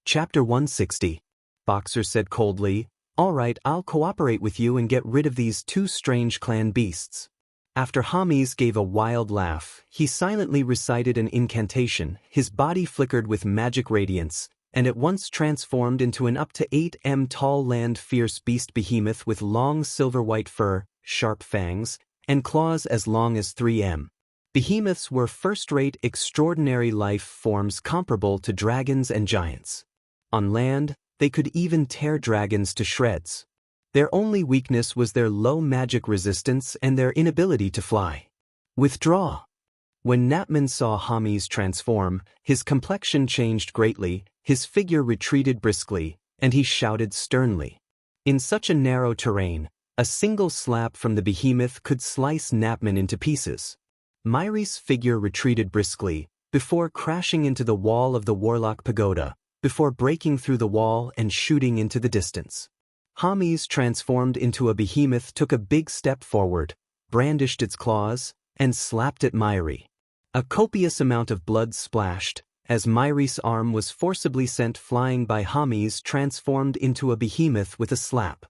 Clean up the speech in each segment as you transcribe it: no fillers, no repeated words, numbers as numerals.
Chapter 160. Boxer said coldly, "All right, I'll cooperate with you and get rid of these two strange clan beasts." After Hamis gave a wild laugh, he silently recited an incantation. His body flickered with magic radiance, and at once transformed into an up to 8 m tall land-fierce beast behemoth with long silver-white fur, sharp fangs, and claws as long as 3 m. Behemoths were first-rate extraordinary life forms comparable to dragons and giants. On land, they could even tear dragons to shreds. Their only weakness was their low magic resistance and their inability to fly. Withdraw. When Napman saw Hamis transform, his complexion changed greatly, his figure retreated briskly, and he shouted sternly. In such a narrow terrain, a single slap from the behemoth could slice Napman into pieces. Myri's figure retreated briskly, before crashing into the wall of the Warlock Pagoda, before breaking through the wall and shooting into the distance. Hamis, transformed into a behemoth, took a big step forward, brandished its claws, and slapped at Myri. A copious amount of blood splashed, as Myri's arm was forcibly sent flying by Hamis, transformed into a behemoth with a slap.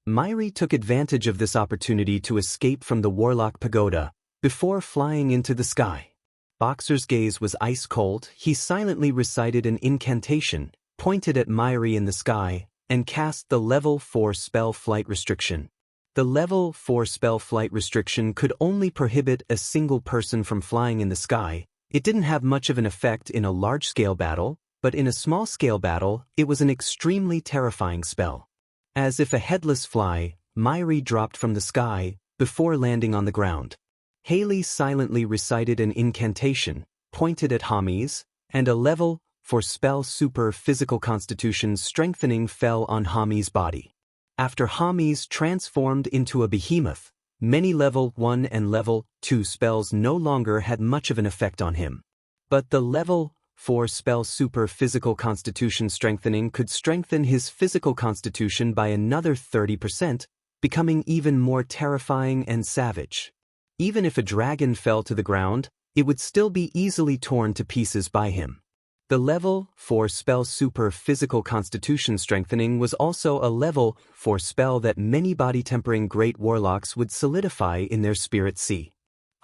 Myri took advantage of this opportunity to escape from the Warlock Pagoda, before flying into the sky. Boxer's gaze was ice-cold. He silently recited an incantation, pointed at Myri in the sky, and cast the Level 4 spell flight restriction. The Level 4 spell flight restriction could only prohibit a single person from flying in the sky. It didn't have much of an effect in a large-scale battle, but in a small-scale battle, it was an extremely terrifying spell. As if a headless fly, Myri dropped from the sky, before landing on the ground. Haley silently recited an incantation, pointed at Hamis, and a Level 4 spell super physical constitution strengthening fell on Hamis' body. After Hamis transformed into a behemoth, many Level 1 and Level 2 spells no longer had much of an effect on him. But the Level 4 spell super physical constitution strengthening could strengthen his physical constitution by another 30%, becoming even more terrifying and savage. Even if a dragon fell to the ground, it would still be easily torn to pieces by him. The Level 4 spell super physical constitution strengthening was also a Level 4 spell that many body-tempering great warlocks would solidify in their spirit sea.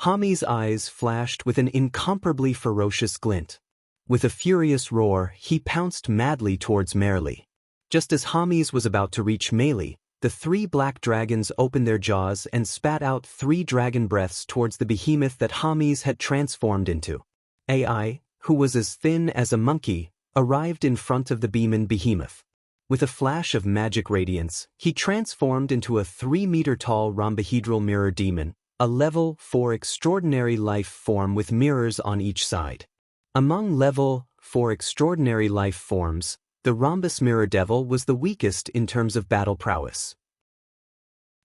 Hamis' eyes flashed with an incomparably ferocious glint. With a furious roar, he pounced madly towards Merli. Just as Hamis was about to reach Merli, the 3 black dragons opened their jaws and spat out 3 dragon breaths towards the behemoth that Hamis had transformed into. AI, who was as thin as a monkey, arrived in front of the demon behemoth. With a flash of magic radiance, he transformed into a 3-meter-tall rhombohedral mirror demon, a Level 4 extraordinary life form with mirrors on each side. Among Level 4 extraordinary life forms, the Rhombus Mirror Devil was the weakest in terms of battle prowess.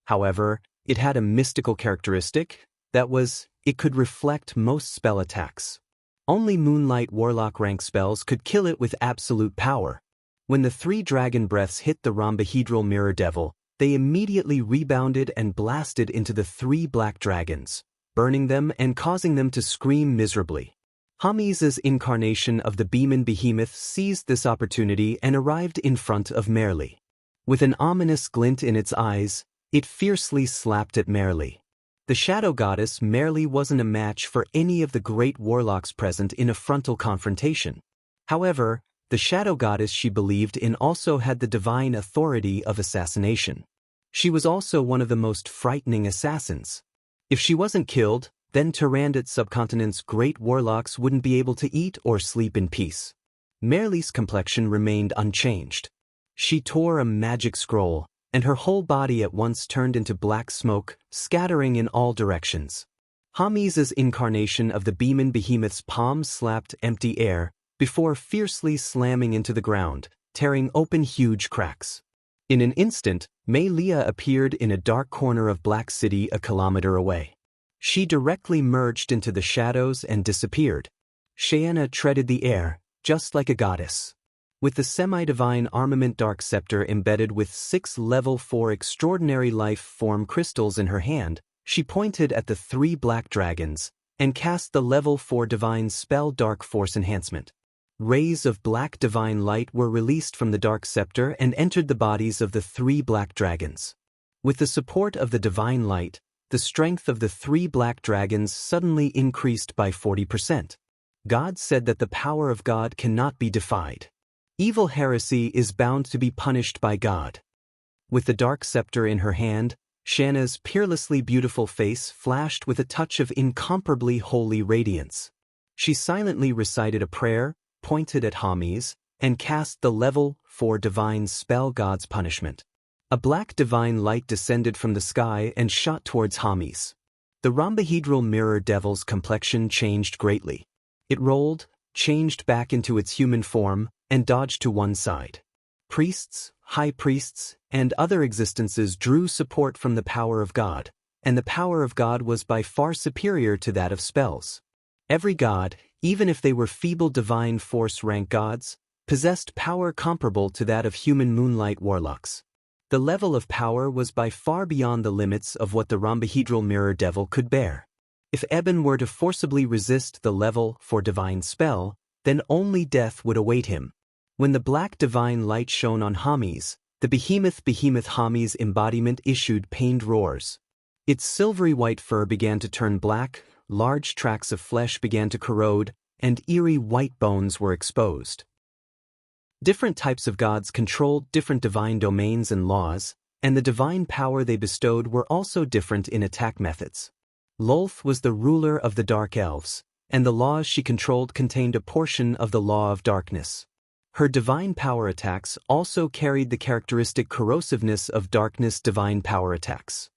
However, it had a mystical characteristic, that was, it could reflect most spell attacks. Only Moonlight Warlock rank spells could kill it with absolute power. When the 3 dragon breaths hit the rhombohedral Mirror Devil, they immediately rebounded and blasted into the 3 black dragons, burning them and causing them to scream miserably. Hamis' incarnation of the demon behemoth seized this opportunity and arrived in front of Merli. With an ominous glint in its eyes, it fiercely slapped at Merli. The shadow goddess Merli wasn't a match for any of the great warlocks present in a frontal confrontation. However, the shadow goddess she believed in also had the divine authority of assassination. She was also one of the most frightening assassins. If she wasn't killed, then Tyrannid subcontinent's great warlocks wouldn't be able to eat or sleep in peace. Merli's complexion remained unchanged. She tore a magic scroll, and her whole body at once turned into black smoke, scattering in all directions. Hamis' incarnation of the demon behemoth's palm slapped empty air, before fiercely slamming into the ground, tearing open huge cracks. In an instant, Mei Lia appeared in a dark corner of Black City a kilometer away. She directly merged into the shadows and disappeared. Xianxia treaded the air, just like a goddess. With the semi-divine armament Dark Scepter embedded with 6 Level 4 extraordinary life form crystals in her hand, she pointed at the 3 black dragons, and cast the Level 4 divine spell Dark Force Enhancement. Rays of black divine light were released from the dark scepter and entered the bodies of the 3 black dragons. With the support of the divine light, the strength of the 3 black dragons suddenly increased by 40%. God said that the power of God cannot be defied. Evil heresy is bound to be punished by God. With the dark scepter in her hand, Xianxia's peerlessly beautiful face flashed with a touch of incomparably holy radiance. She silently recited a prayer, pointed at Hermes, and cast the level 4 divine spell God's punishment. A black divine light descended from the sky and shot towards Hermes. The rhombohedral mirror devil's complexion changed greatly. It rolled, changed back into its human form, and dodged to one side. Priests, high priests, and other existences drew support from the power of God, and the power of God was by far superior to that of spells. Every god, even if they were feeble divine force rank gods, possessed power comparable to that of human moonlight warlocks. The level of power was by far beyond the limits of what the rhombohedral mirror devil could bear. If Eben were to forcibly resist the level 4 divine spell, then only death would await him. When the black divine light shone on Hermes, the behemoth Hermes embodiment issued pained roars. Its silvery white fur began to turn black, large tracts of flesh began to corrode, and eerie white bones were exposed. Different types of gods controlled different divine domains and laws, and the divine power they bestowed were also different in attack methods. Lolth was the ruler of the Dark Elves, and the laws she controlled contained a portion of the Law of Darkness. Her divine power attacks also carried the characteristic corrosiveness of darkness divine power attacks.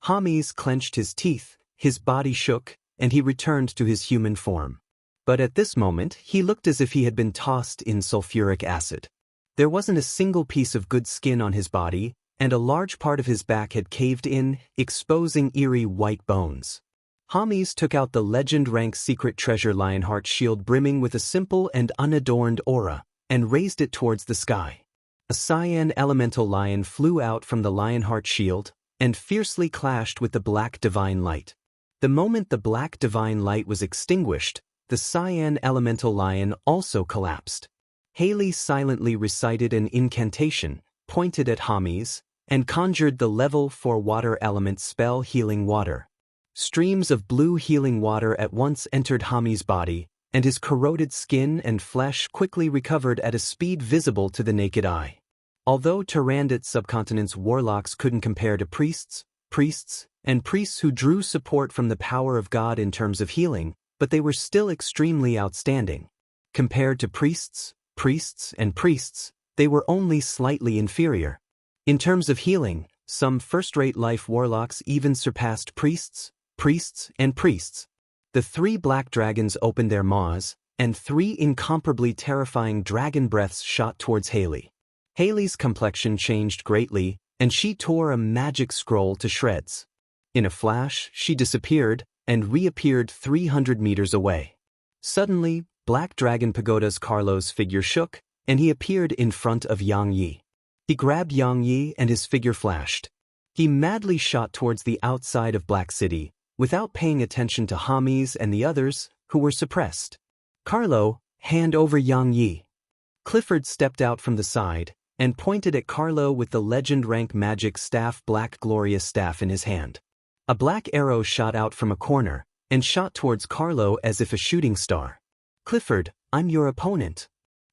Hermes clenched his teeth, his body shook, and he returned to his human form. But at this moment, he looked as if he had been tossed in sulfuric acid. There wasn't a single piece of good skin on his body, and a large part of his back had caved in, exposing eerie white bones. Hermes took out the legend-rank secret treasure Lionheart shield brimming with a simple and unadorned aura, and raised it towards the sky. A cyan elemental lion flew out from the Lionheart shield, and fiercely clashed with the black divine light. The moment the black divine light was extinguished, the cyan elemental lion also collapsed. Haley silently recited an incantation, pointed at Hermes, and conjured the level 4 water element spell Healing Water. Streams of blue healing water at once entered Hermes' body, and his corroded skin and flesh quickly recovered at a speed visible to the naked eye. Although Tyrannid subcontinent's warlocks couldn't compare to priests who drew support from the power of God in terms of healing, but they were still extremely outstanding. Compared to priests, they were only slightly inferior. In terms of healing, some first-rate life warlocks even surpassed priests. The 3 black dragons opened their maws, and 3 incomparably terrifying dragon breaths shot towards Haley. Haley's complexion changed greatly, and she tore a magic scroll to shreds. In a flash, she disappeared, and reappeared 300 meters away. Suddenly, Black Dragon Pagoda's Carlo's figure shook, and he appeared in front of Yang Yi. He grabbed Yang Yi and his figure flashed. He madly shot towards the outside of Black City, without paying attention to Hermes and the others, who were suppressed. Carlo, hand over Yang Yi. Clifford stepped out from the side, and pointed at Carlo with the legend-rank magic staff Black Glorious Staff in his hand. A black arrow shot out from a corner, and shot towards Carlo as if a shooting star. Clifford, I'm your opponent.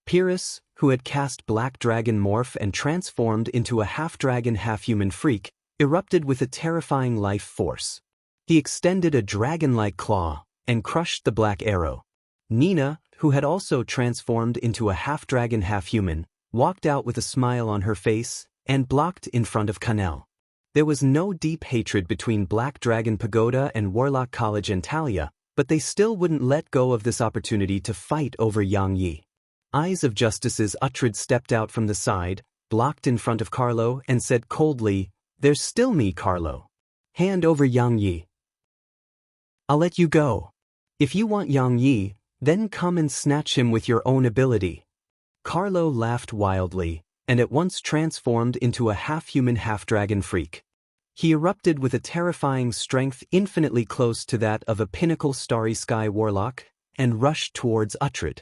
Pyrrhus, who had cast Black Dragon Morph and transformed into a half-dragon half-human freak, erupted with a terrifying life force. He extended a dragon-like claw, and crushed the black arrow. Nina, who had also transformed into a half-dragon half-human, walked out with a smile on her face, and blocked in front of Cannell. There was no deep hatred between Black Dragon Pagoda and Warlock College and Talia, but they still wouldn't let go of this opportunity to fight over Yang Yi. Eyes of Justices Uhtred stepped out from the side, blocked in front of Carlo, and said coldly, "There's still me, Carlo. Hand over Yang Yi. I'll let you go. If you want Yang Yi, then come and snatch him with your own ability." Carlo laughed wildly, and at once transformed into a half-human half-dragon freak. He erupted with a terrifying strength infinitely close to that of a pinnacle starry sky warlock, and rushed towards Uhtred.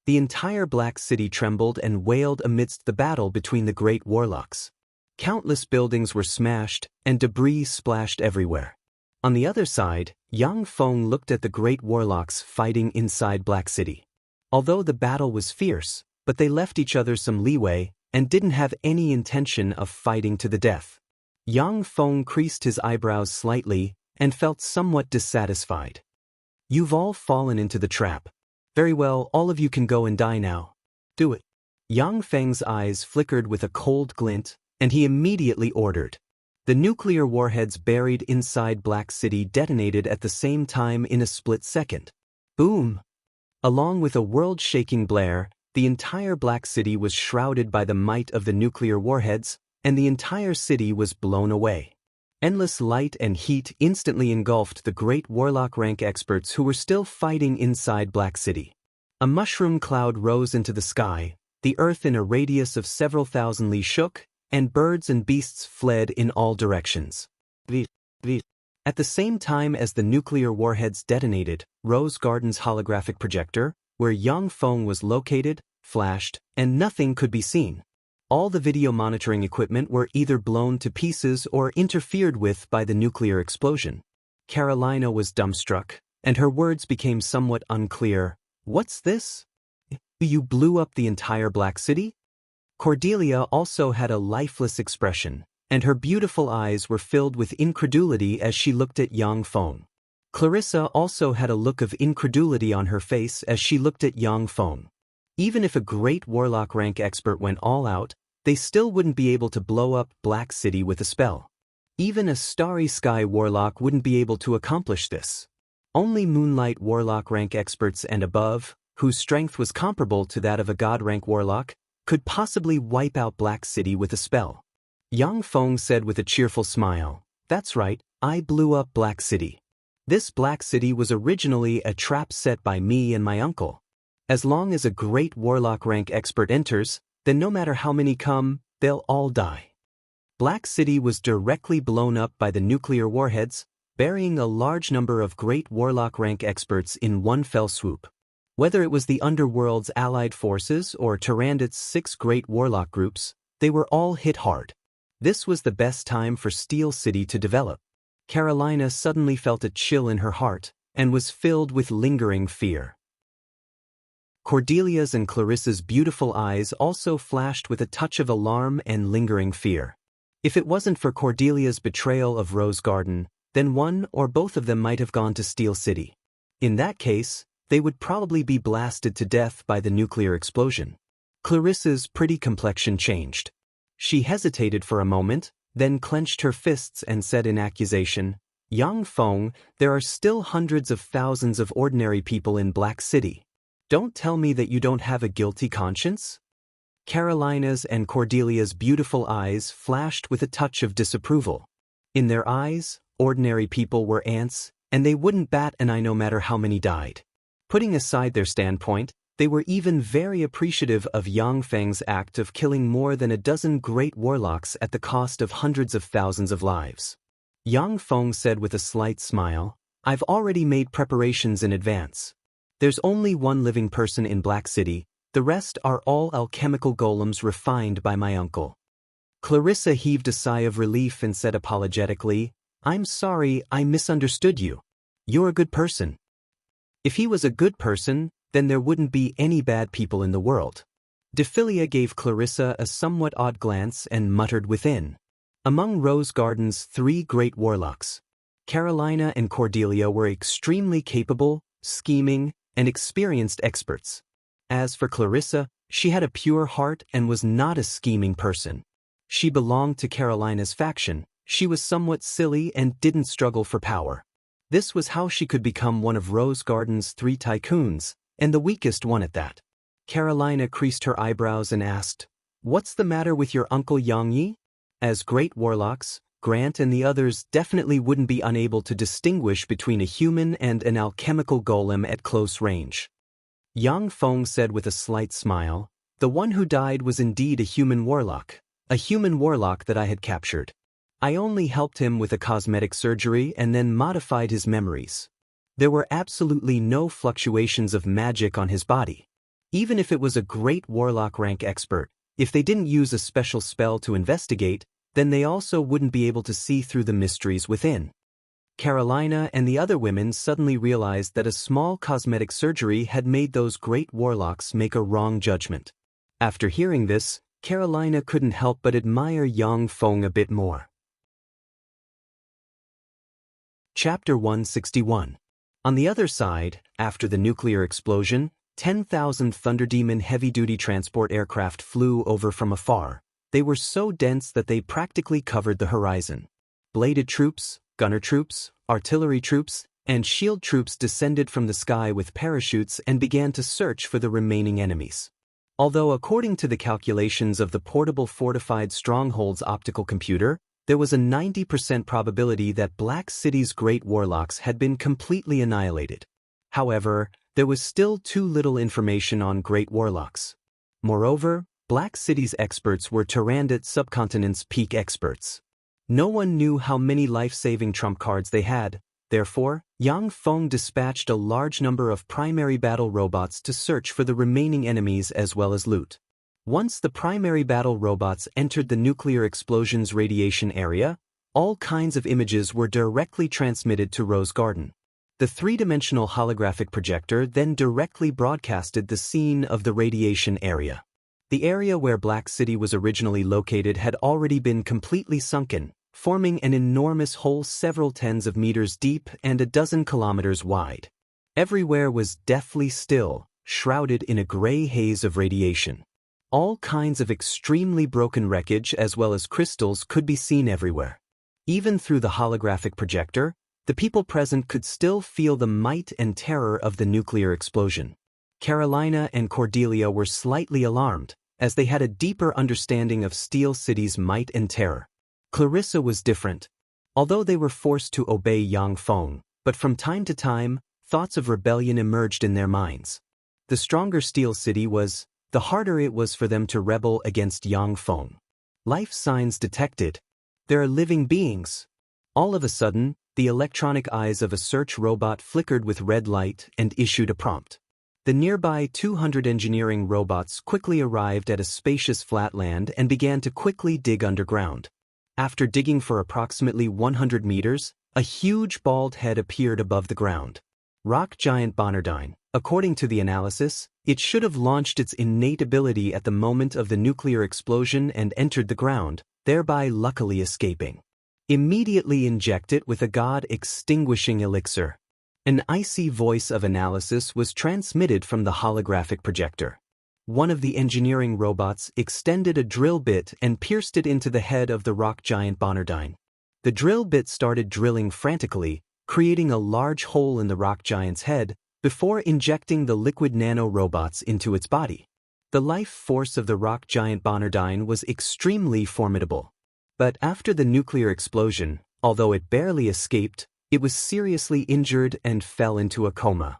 The entire Black City trembled and wailed amidst the battle between the great warlocks. Countless buildings were smashed, and debris splashed everywhere. On the other side, Yang Feng looked at the great warlocks fighting inside Black City. Although the battle was fierce, but they left each other some leeway and didn't have any intention of fighting to the death. Yang Feng creased his eyebrows slightly and felt somewhat dissatisfied. You've all fallen into the trap. Very well, all of you can go and die now. Do it. Yang Feng's eyes flickered with a cold glint, and he immediately ordered. The nuclear warheads buried inside Black City detonated at the same time in a split second. Boom! Along with a world-shaking blare, the entire Black City was shrouded by the might of the nuclear warheads, and the entire city was blown away. Endless light and heat instantly engulfed the great warlock rank experts who were still fighting inside Black City. A mushroom cloud rose into the sky, the earth in a radius of several thousand li shook, and birds and beasts fled in all directions. At the same time as the nuclear warheads detonated, Rose Garden's holographic projector, where Yang Feng was located, flashed, and nothing could be seen. All the video monitoring equipment were either blown to pieces or interfered with by the nuclear explosion. Carolina was dumbstruck, and her words became somewhat unclear. What's this? You blew up the entire Black City? Cordelia also had a lifeless expression, and her beautiful eyes were filled with incredulity as she looked at Yang Feng. Clarissa also had a look of incredulity on her face as she looked at Yang Feng. Even if a great warlock rank expert went all out, they still wouldn't be able to blow up Black City with a spell. Even a Starry Sky warlock wouldn't be able to accomplish this. Only Moonlight warlock rank experts and above, whose strength was comparable to that of a god rank warlock, could possibly wipe out Black City with a spell. Yang Feng said with a cheerful smile, "That's right, I blew up Black City. This Black City was originally a trap set by me and my uncle. As long as a great warlock rank expert enters, then no matter how many come, they'll all die." Black City was directly blown up by the nuclear warheads, burying a large number of great warlock rank experts in one fell swoop. Whether it was the Underworld's allied forces or Tyrandot's 6 great warlock groups, they were all hit hard. This was the best time for Steel City to develop. Carolina suddenly felt a chill in her heart and was filled with lingering fear. Cordelia's and Clarissa's beautiful eyes also flashed with a touch of alarm and lingering fear. If it wasn't for Cordelia's betrayal of Rose Garden, then one or both of them might have gone to Steel City. In that case, they would probably be blasted to death by the nuclear explosion. Clarissa's pretty complexion changed. She hesitated for a moment, then clenched her fists and said in accusation, "Yang Feng, there are still hundreds of thousands of ordinary people in Black City. Don't tell me that you don't have a guilty conscience?" Carolina's and Cordelia's beautiful eyes flashed with a touch of disapproval. In their eyes, ordinary people were ants, and they wouldn't bat an eye no matter how many died. Putting aside their standpoint, they were even very appreciative of Yang Feng's act of killing more than a dozen great warlocks at the cost of hundreds of thousands of lives. Yang Feng said with a slight smile, "I've already made preparations in advance. There's only one living person in Black City, the rest are all alchemical golems refined by my uncle." Clarissa heaved a sigh of relief and said apologetically, "I'm sorry, I misunderstood you. You're a good person." If he was a good person, then there wouldn't be any bad people in the world. Dephilia gave Clarissa a somewhat odd glance and muttered within. Among Rose Garden's 3 great warlocks, Carolina and Cordelia were extremely capable, scheming, and experienced experts. As for Clarissa, she had a pure heart and was not a scheming person. She belonged to Carolina's faction, she was somewhat silly and didn't struggle for power. This was how she could become one of Rose Garden's 3 tycoons, and the weakest one at that. Carolina creased her eyebrows and asked, "What's the matter with your uncle Xianxia?" As great warlocks, Grant and the others definitely wouldn't be unable to distinguish between a human and an alchemical golem at close range. Yang Feng said with a slight smile, "The one who died was indeed a human warlock that I had captured. I only helped him with a cosmetic surgery and then modified his memories. There were absolutely no fluctuations of magic on his body. Even if it was a great warlock rank expert, if they didn't use a special spell to investigate, then they also wouldn't be able to see through the mysteries within. Carolina and the other women suddenly realized that a small cosmetic surgery had made those great warlocks make a wrong judgment. After hearing this, Carolina couldn't help but admire Yang Feng a bit more. Chapter 161. On the other side, after the nuclear explosion, 10,000 Thunder Demon heavy-duty transport aircraft flew over from afar. They were so dense that they practically covered the horizon. Bladed troops, gunner troops, artillery troops, and shield troops descended from the sky with parachutes and began to search for the remaining enemies. Although according to the calculations of the portable fortified strongholds optical computer, there was a 90% probability that Black City's great warlocks had been completely annihilated. However, there was still too little information on great warlocks. Moreover, Black City's experts were Tyrannid subcontinent's peak experts. No one knew how many life-saving trump cards they had. Therefore, Yang Feng dispatched a large number of primary battle robots to search for the remaining enemies as well as loot. Once the primary battle robots entered the nuclear explosion's radiation area, all kinds of images were directly transmitted to Rose Garden. The three-dimensional holographic projector then directly broadcasted the scene of the radiation area. The area where Black City was originally located had already been completely sunken, forming an enormous hole several tens of meters deep and a dozen kilometers wide. Everywhere was deathly still, shrouded in a gray haze of radiation. All kinds of extremely broken wreckage as well as crystals could be seen everywhere. Even through the holographic projector, the people present could still feel the might and terror of the nuclear explosion. Carolina and Cordelia were slightly alarmed, as they had a deeper understanding of Steel City's might and terror. Clarissa was different. Although they were forced to obey Yang Feng, but from time to time, thoughts of rebellion emerged in their minds. The stronger Steel City was, the harder it was for them to rebel against Yang Feng. Life signs detected. There are living beings. All of a sudden, the electronic eyes of a search robot flickered with red light and issued a prompt. The nearby 200 engineering robots quickly arrived at a spacious flatland and began to quickly dig underground. After digging for approximately 100 meters, a huge bald head appeared above the ground. Rock giant Bonardine. According to the analysis, it should have launched its innate ability at the moment of the nuclear explosion and entered the ground, thereby luckily escaping. Immediately inject it with a god-extinguishing elixir. An icy voice of analysis was transmitted from the holographic projector. One of the engineering robots extended a drill bit and pierced it into the head of the rock giant Bonardine. The drill bit started drilling frantically, creating a large hole in the rock giant's head, before injecting the liquid nano-robots into its body. The life force of the rock giant Bonardine was extremely formidable. But after the nuclear explosion, although it barely escaped, it was seriously injured and fell into a coma.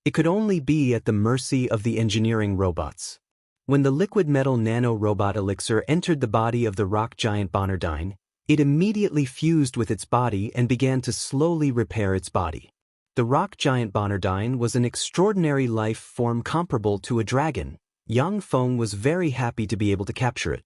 It could only be at the mercy of the engineering robots. When the liquid metal nano-robot elixir entered the body of the rock giant Bonardine, it immediately fused with its body and began to slowly repair its body. The rock giant Bonardine was an extraordinary life form comparable to a dragon. Yang Feng was very happy to be able to capture it.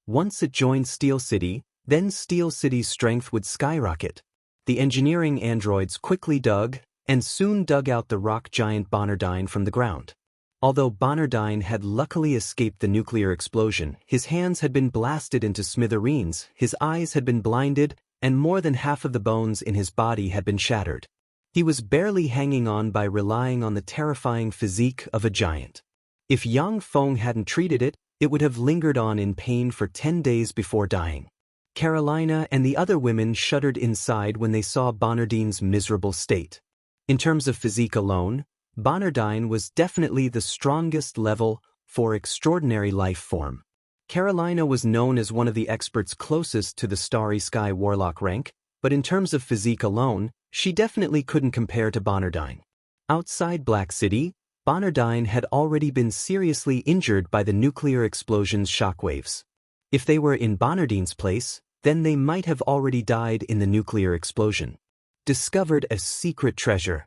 Once it joined Steel City, then Steel City's strength would skyrocket. The engineering androids quickly dug, and soon dug out the rock giant Bonardine from the ground. Although Bonardine had luckily escaped the nuclear explosion, his hands had been blasted into smithereens, his eyes had been blinded, and more than half of the bones in his body had been shattered. He was barely hanging on by relying on the terrifying physique of a giant. If Yang Feng hadn't treated it, it would have lingered on in pain for 10 days before dying. Carolina and the other women shuddered inside when they saw Bonardine's miserable state. In terms of physique alone, Bonardine was definitely the strongest level 4 extraordinary life form. Carolina was known as one of the experts closest to the Starry Sky Warlock rank, but in terms of physique alone, she definitely couldn't compare to Bonardine. Outside Black City, Bonardine had already been seriously injured by the nuclear explosion's shockwaves. If they were in Bonardine's place, then they might have already died in the nuclear explosion. Discovered a secret treasure.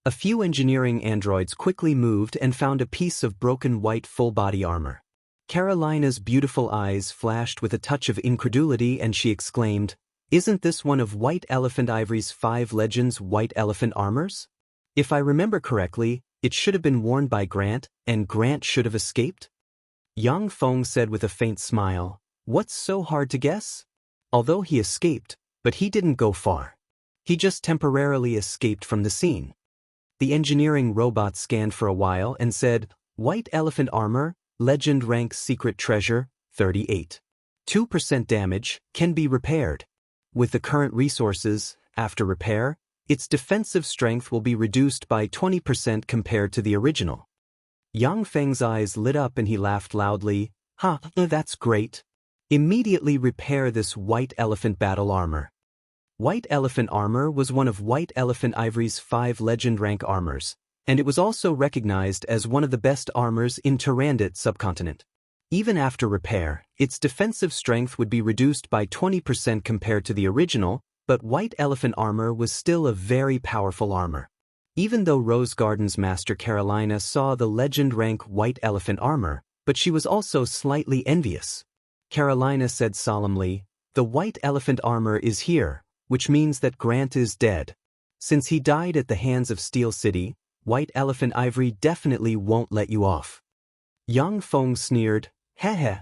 A few engineering androids quickly moved and found a piece of broken white full-body armor. Carolina's beautiful eyes flashed with a touch of incredulity and she exclaimed, "Isn't this one of White Elephant Ivory's 5 Legends White Elephant armors? If I remember correctly, it should have been worn by Grant, and Grant should have escaped?" Yang Feng said with a faint smile, "What's so hard to guess? Although he escaped, but he didn't go far. He just temporarily escaped from the scene." The engineering robot scanned for a while and said, "White Elephant Armor, Legend Rank Secret Treasure, 38. 2% damage, can be repaired. With the current resources, after repair, its defensive strength will be reduced by 20% compared to the original." Yang Feng's eyes lit up and he laughed loudly, "Ha, that's great. Immediately repair this White Elephant battle armor." White Elephant Armor was one of White Elephant Ivory's 5 Legend Rank armors, and it was also recognized as one of the best armors in Tyrannid subcontinent. Even after repair, its defensive strength would be reduced by 20% compared to the original, but White Elephant Armor was still a very powerful armor. Even though Rose Garden's master Carolina saw the Legend Rank White Elephant Armor, but she was also slightly envious. Carolina said solemnly, "The White Elephant Armor is here, which means that Grant is dead. Since he died at the hands of Steel City, White Elephant Ivory definitely won't let you off." Yang Feng sneered, "Heh."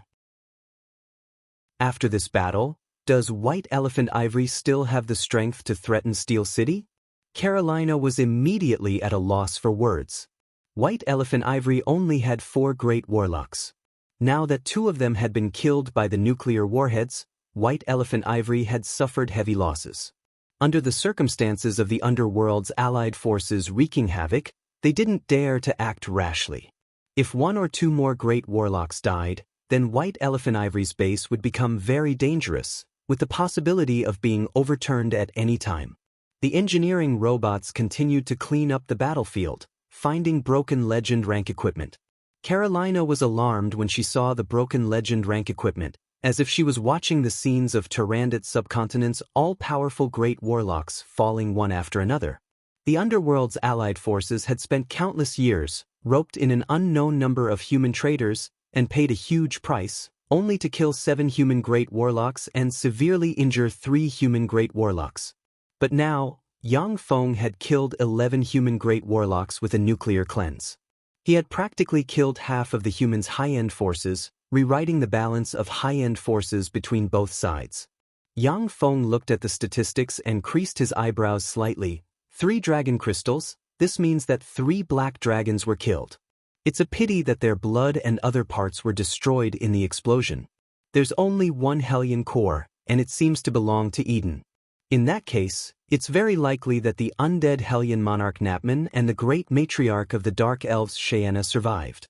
After this battle, does White Elephant Ivory still have the strength to threaten Steel City? Carolina was immediately at a loss for words. White Elephant Ivory only had 4 great warlocks. Now that 2 of them had been killed by the nuclear warheads, White Elephant Ivory had suffered heavy losses. Under the circumstances of the underworld's allied forces wreaking havoc, they didn't dare to act rashly. If 1 or 2 more great warlocks died, then White Elephant Ivory's base would become very dangerous, with the possibility of being overturned at any time. The engineering robots continued to clean up the battlefield, finding broken Legend Rank equipment. Carolina was alarmed when she saw the broken Legend Rank equipment, as if she was watching the scenes of Tyrannid subcontinent's all-powerful great warlocks falling one after another. The underworld's allied forces had spent countless years, roped in an unknown number of human traders, and paid a huge price, only to kill 7 human great warlocks and severely injure 3 human great warlocks. But now, Yang Feng had killed 11 human great warlocks with a nuclear cleanse. He had practically killed half of the humans' high-end forces, rewriting the balance of high-end forces between both sides. Yang Feng looked at the statistics and creased his eyebrows slightly. 3 dragon crystals, this means that 3 black dragons were killed. It's a pity that their blood and other parts were destroyed in the explosion. There's only 1 Hellion core, and it seems to belong to Eden. In that case, it's very likely that the undead Hellion monarch Napman and the great matriarch of the Dark Elves Xianxia survived.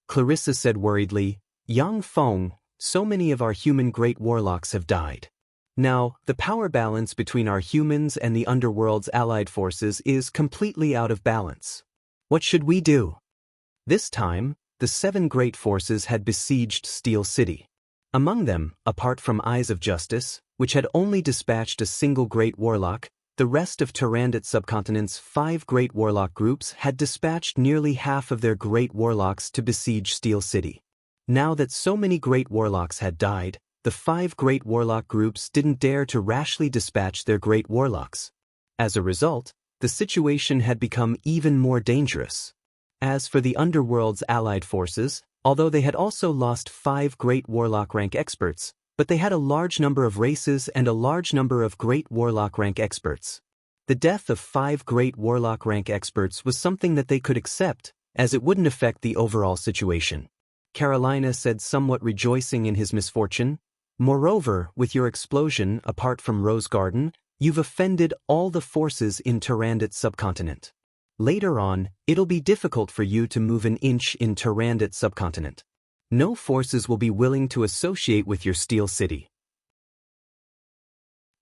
Clarissa said worriedly, "Yang Feng, so many of our human great warlocks have died. Now, the power balance between our humans and the underworld's allied forces is completely out of balance. What should we do?" This time, the 7 great forces had besieged Steel City. Among them, apart from Eyes of Justice, which had only dispatched a single great warlock, the rest of Tyrannid subcontinent's 5 great warlock groups had dispatched nearly half of their great warlocks to besiege Steel City. Now that so many great warlocks had died, the 5 great warlock groups didn't dare to rashly dispatch their great warlocks. As a result, the situation had become even more dangerous. As for the underworld's allied forces, although they had also lost 5 great warlock rank experts, but they had a large number of races and a large number of great warlock rank experts. The death of 5 great warlock rank experts was something that they could accept, as it wouldn't affect the overall situation. Carolina said, somewhat rejoicing in his misfortune, "Moreover, with your explosion, apart from Rose Garden, you've offended all the forces in Tyrannid subcontinent. Later on, it'll be difficult for you to move an inch in Tyrannid subcontinent. No forces will be willing to associate with your Steel City."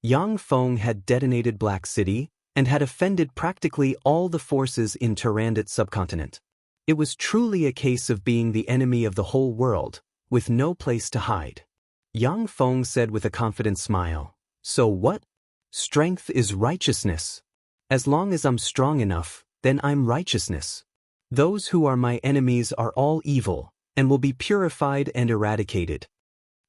Yang Feng had detonated Black City and had offended practically all the forces in Tyrannid subcontinent. It was truly a case of being the enemy of the whole world, with no place to hide. Yang Feng said with a confident smile, "So what? Strength is righteousness. As long as I'm strong enough, then I'm righteousness. Those who are my enemies are all evil, and will be purified and eradicated.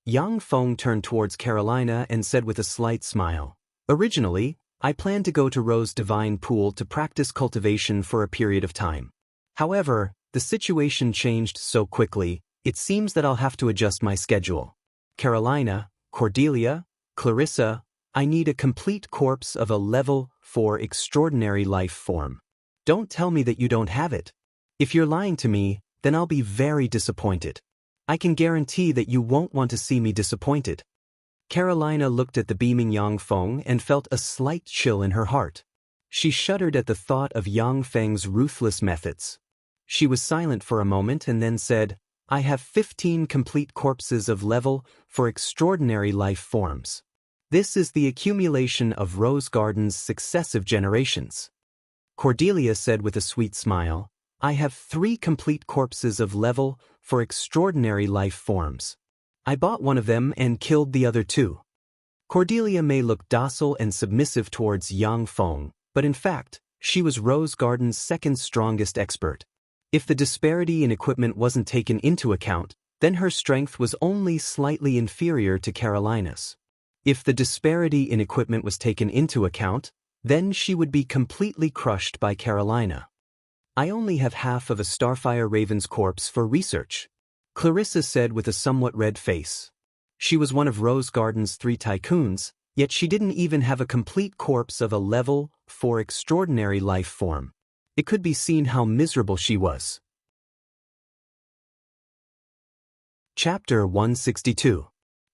Yang Feng turned towards Carolina and said with a slight smile, "Originally, I planned to go to Rose Divine Pool to practice cultivation for a period of time. However, the situation changed so quickly, it seems that I'll have to adjust my schedule. Carolina, Cordelia, Clarissa, I need a complete corpse of a level 4 extraordinary life form. Don't tell me that you don't have it. If you're lying to me, then I'll be very disappointed. I can guarantee that you won't want to see me disappointed." Carolina looked at the beaming Yang Feng and felt a slight chill in her heart. She shuddered at the thought of Yang Feng's ruthless methods. She was silent for a moment and then said, "I have 15 complete corpses of level 4 extraordinary life forms. This is the accumulation of Rose Garden's successive generations." Cordelia said with a sweet smile, "I have 3 complete corpses of level 4 extraordinary life forms. I bought one of them and killed the other 2. Cordelia may look docile and submissive towards Yang Feng, but in fact, she was Rose Garden's second strongest expert. If the disparity in equipment wasn't taken into account, then her strength was only slightly inferior to Carolina's. If the disparity in equipment was taken into account, then she would be completely crushed by Carolina. "I only have half of a Starfire Raven's corpse for research," Clarissa said with a somewhat red face. She was one of Rose Garden's 3 tycoons, yet she didn't even have a complete corpse of a level 4 extraordinary life form. It could be seen how miserable she was. Chapter 162.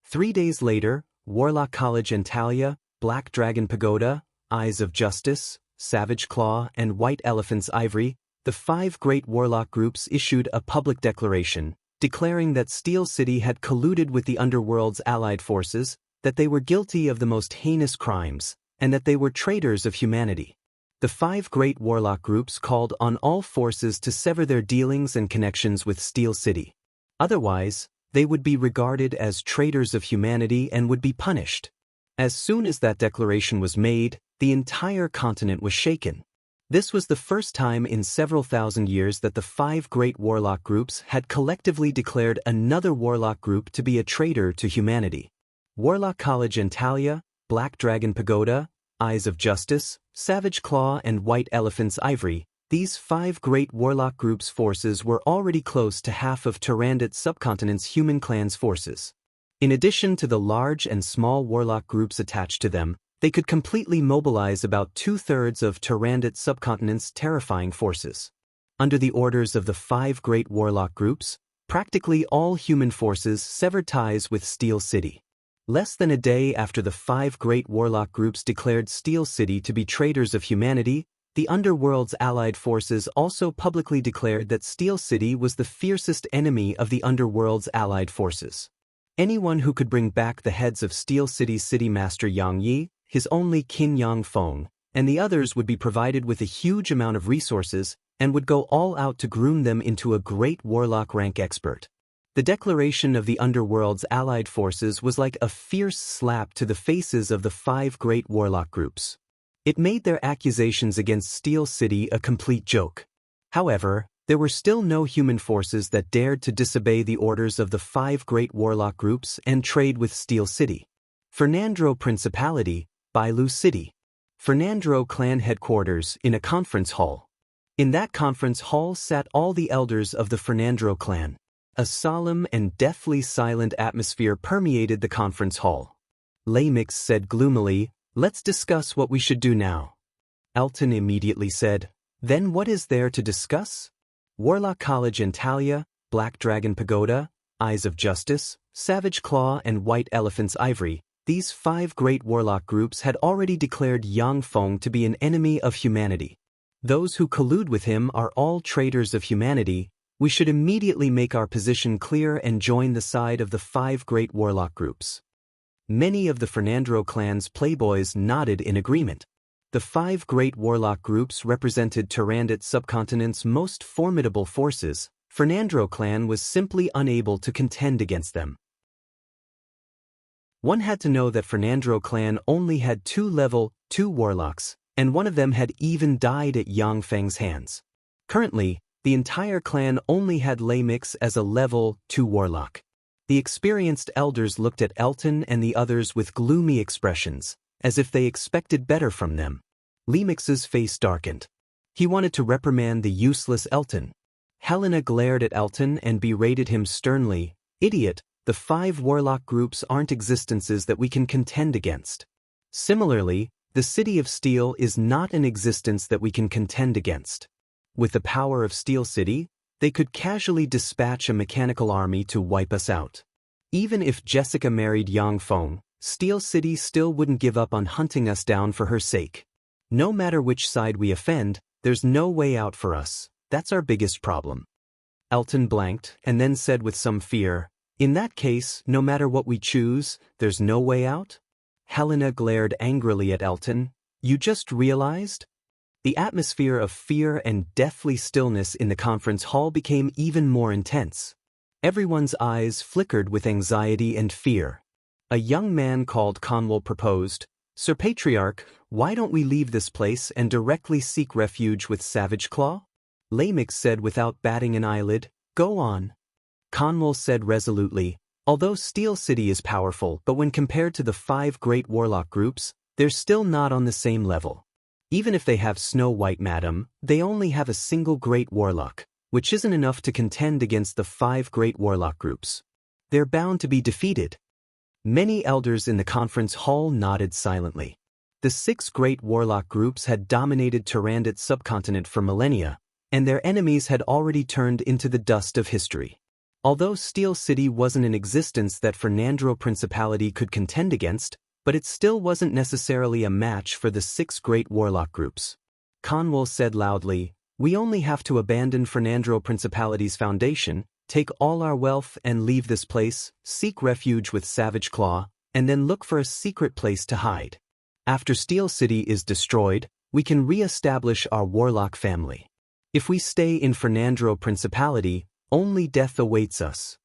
3 days later, Warlock College Antalya, Black Dragon Pagoda, Eyes of Justice, Savage Claw, and White Elephant's Ivory, the 5 great warlock groups issued a public declaration, declaring that Steel City had colluded with the Underworld's allied forces, that they were guilty of the most heinous crimes, and that they were traitors of humanity. The 5 great warlock groups called on all forces to sever their dealings and connections with Steel City. Otherwise, they would be regarded as traitors of humanity and would be punished. As soon as that declaration was made, the entire continent was shaken. This was the first time in several thousand years that the 5 great warlock groups had collectively declared another warlock group to be a traitor to humanity. Warlock College Antalya, Black Dragon Pagoda, Eyes of Justice, Savage Claw, and White Elephant's Ivory, these 5 great warlock groups' forces were already close to half of Tyrandot subcontinent's human clan's forces. In addition to the large and small warlock groups attached to them, they could completely mobilize about 2/3 of Tyrandot subcontinent's terrifying forces. Under the orders of the 5 great warlock groups, practically all human forces severed ties with Steel City. Less than a day after the 5 great warlock groups declared Steel City to be traitors of humanity, the Underworld's allied forces also publicly declared that Steel City was the fiercest enemy of the Underworld's allied forces. Anyone who could bring back the heads of Steel City's city master Yang Yi, his only kin Yang Feng, and the others would be provided with a huge amount of resources and would go all out to groom them into a great warlock rank expert. The declaration of the Underworld's allied forces was like a fierce slap to the faces of the 5 great warlock groups. It made their accusations against Steel City a complete joke. However, there were still no human forces that dared to disobey the orders of the 5 great warlock groups and trade with Steel City. Fernandro Principality, Bailu City. Fernandro clan headquarters in a conference hall. In that conference hall sat all the elders of the Fernandro clan. A solemn and deathly silent atmosphere permeated the conference hall. Lamix said gloomily, "Let's discuss what we should do now." Elton immediately said, "Then what is there to discuss?" Warlock College Antalya, Black Dragon Pagoda, Eyes of Justice, Savage Claw, and White Elephant's Ivory, these 5 great warlock groups had already declared Yang Feng to be an enemy of humanity. Those who collude with him are all traitors of humanity. We should immediately make our position clear and join the side of the 5 great warlock groups. Many of the Fernandro clan's playboys nodded in agreement. The 5 great warlock groups represented Tyrandot subcontinent's most formidable forces. Fernandro clan was simply unable to contend against them. One had to know that Fernandro clan only had 2 level 2 warlocks, and one of them had even died at Yang Feng's hands. Currently, the entire clan only had Lei Mix as a level 2 warlock. The experienced elders looked at Elton and the others with gloomy expressions, as if they expected better from them. Lei Mix's face darkened. He wanted to reprimand the useless Elton. Helena glared at Elton and berated him sternly. Idiot, the 5 warlock groups aren't existences that we can contend against. Similarly, the City of Steel is not an existence that we can contend against. With the power of Steel City, they could casually dispatch a mechanical army to wipe us out. Even if Jessica married Yang Feng, Steel City still wouldn't give up on hunting us down for her sake. No matter which side we offend, there's no way out for us. That's our biggest problem. Elton blanked and then said with some fear, in that case, no matter what we choose, there's no way out? Helena glared angrily at Elton. You just realized? The atmosphere of fear and deathly stillness in the conference hall became even more intense. Everyone's eyes flickered with anxiety and fear. A young man called Conwell proposed, Sir Patriarch, why don't we leave this place and directly seek refuge with Savage Claw? Lei Mix said without batting an eyelid, go on. Conwell said resolutely, although Steel City is powerful, but when compared to the 5 great warlock groups, they're still not on the same level. Even if they have Snow White Madam, they only have a single great warlock, which isn't enough to contend against the 5 great warlock groups. They're bound to be defeated. Many elders in the conference hall nodded silently. The 6 great warlock groups had dominated Tyrandit subcontinent for millennia, and their enemies had already turned into the dust of history. Although Steel City wasn't an existence that Fernandro Principality could contend against, but it still wasn't necessarily a match for the 6 great warlock groups. Conwell said loudly, we only have to abandon Fernandro Principality's foundation, take all our wealth and leave this place, seek refuge with Savage Claw, and then look for a secret place to hide. After Steel City is destroyed, we can re-establish our warlock family. If we stay in Fernandro Principality, only death awaits us.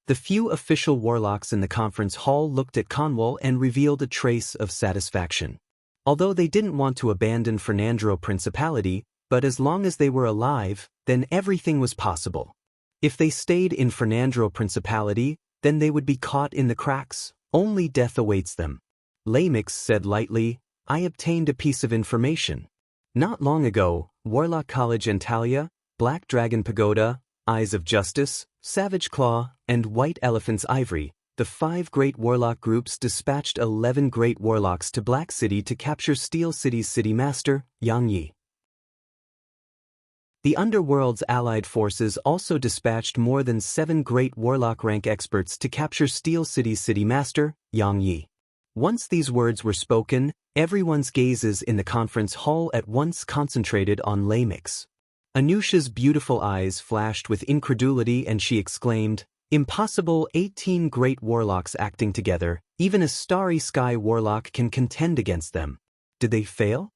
The few official warlocks in the conference hall looked at Conwell and revealed a trace of satisfaction. Although they didn't want to abandon Fernandro Principality, but as long as they were alive, then everything was possible. If they stayed in Fernandro Principality, then they would be caught in the cracks, only death awaits them. Lei Mix said lightly, I obtained a piece of information. Not long ago, Warlock College Antalya, Black Dragon Pagoda, Eyes of Justice, Savage Claw, and White Elephant's Ivory, the 5 great warlock groups dispatched 11 great warlocks to Black City to capture Steel City's city master, Xianxia. The Underworld's allied forces also dispatched more than 7 great warlock rank experts to capture Steel City's city master, Xianxia. Once these words were spoken, everyone's gazes in the conference hall at once concentrated on Lei Mix. Anusha's beautiful eyes flashed with incredulity and she exclaimed, impossible, 18 great warlocks acting together, even a Starry Sky warlock can contend against them. Did they fail?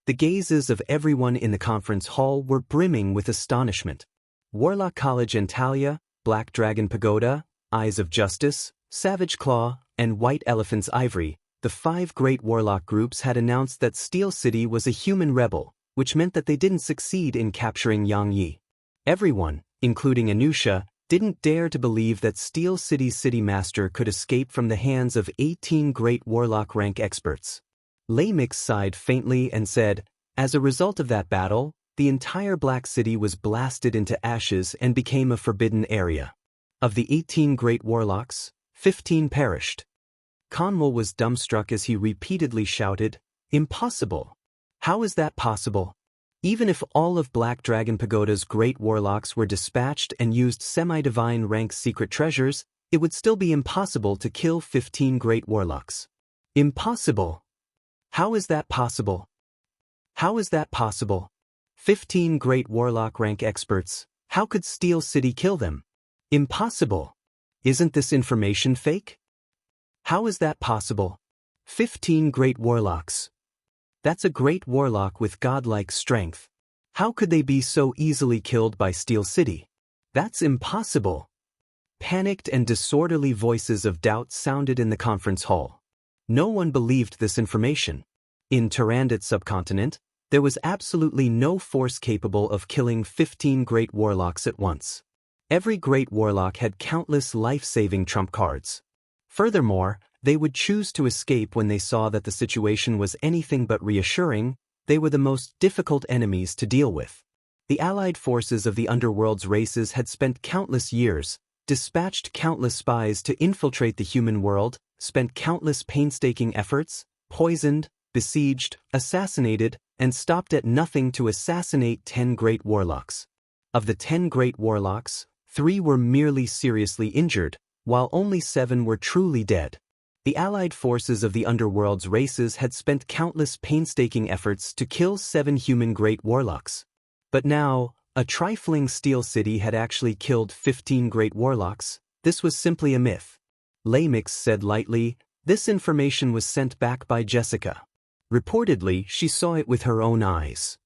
The gazes of everyone in the conference hall were brimming with astonishment. Warlock College Antalya, Black Dragon Pagoda, Eyes of Justice, Savage Claw, and White Elephant's Ivory, the 5 great warlock groups had announced that Steel City was a human rebel, which meant that they didn't succeed in capturing Xianxia. Everyone, including Anusha, didn't dare to believe that Steel City's city master could escape from the hands of 18 great warlock rank experts. Lei Mix sighed faintly and said, as a result of that battle, the entire Black City was blasted into ashes and became a forbidden area. Of the 18 great warlocks, 15 perished. Conwell was dumbstruck as he repeatedly shouted, impossible! How is that possible? Even if all of Black Dragon Pagoda's great warlocks were dispatched and used semi-divine rank secret treasures, it would still be impossible to kill 15 great warlocks. Impossible! How is that possible? How is that possible? 15 great warlock rank experts, how could Steel City kill them? Impossible! Isn't this information fake? How is that possible? 15 great warlocks. That's a great warlock with godlike strength. How could they be so easily killed by Steel City? That's impossible. Panicked and disorderly voices of doubt sounded in the conference hall. No one believed this information. In Tyrannid subcontinent, there was absolutely no force capable of killing 15 great warlocks at once. Every great warlock had countless life-saving trump cards. Furthermore, they would choose to escape when they saw that the situation was anything but reassuring. They were the most difficult enemies to deal with. The allied forces of the underworld's races had spent countless years, dispatched countless spies to infiltrate the human world, spent countless painstaking efforts, poisoned, besieged, assassinated, and stopped at nothing to assassinate 10 great warlocks. Of the 10 great warlocks, 3 were merely seriously injured, while only 7 were truly dead. The allied forces of the underworld's races had spent countless painstaking efforts to kill 7 human great warlocks. But now, a trifling Steel City had actually killed 15 great warlocks. This was simply a myth. Lamix said lightly, "This information was sent back by Jessica. Reportedly, she saw it with her own eyes."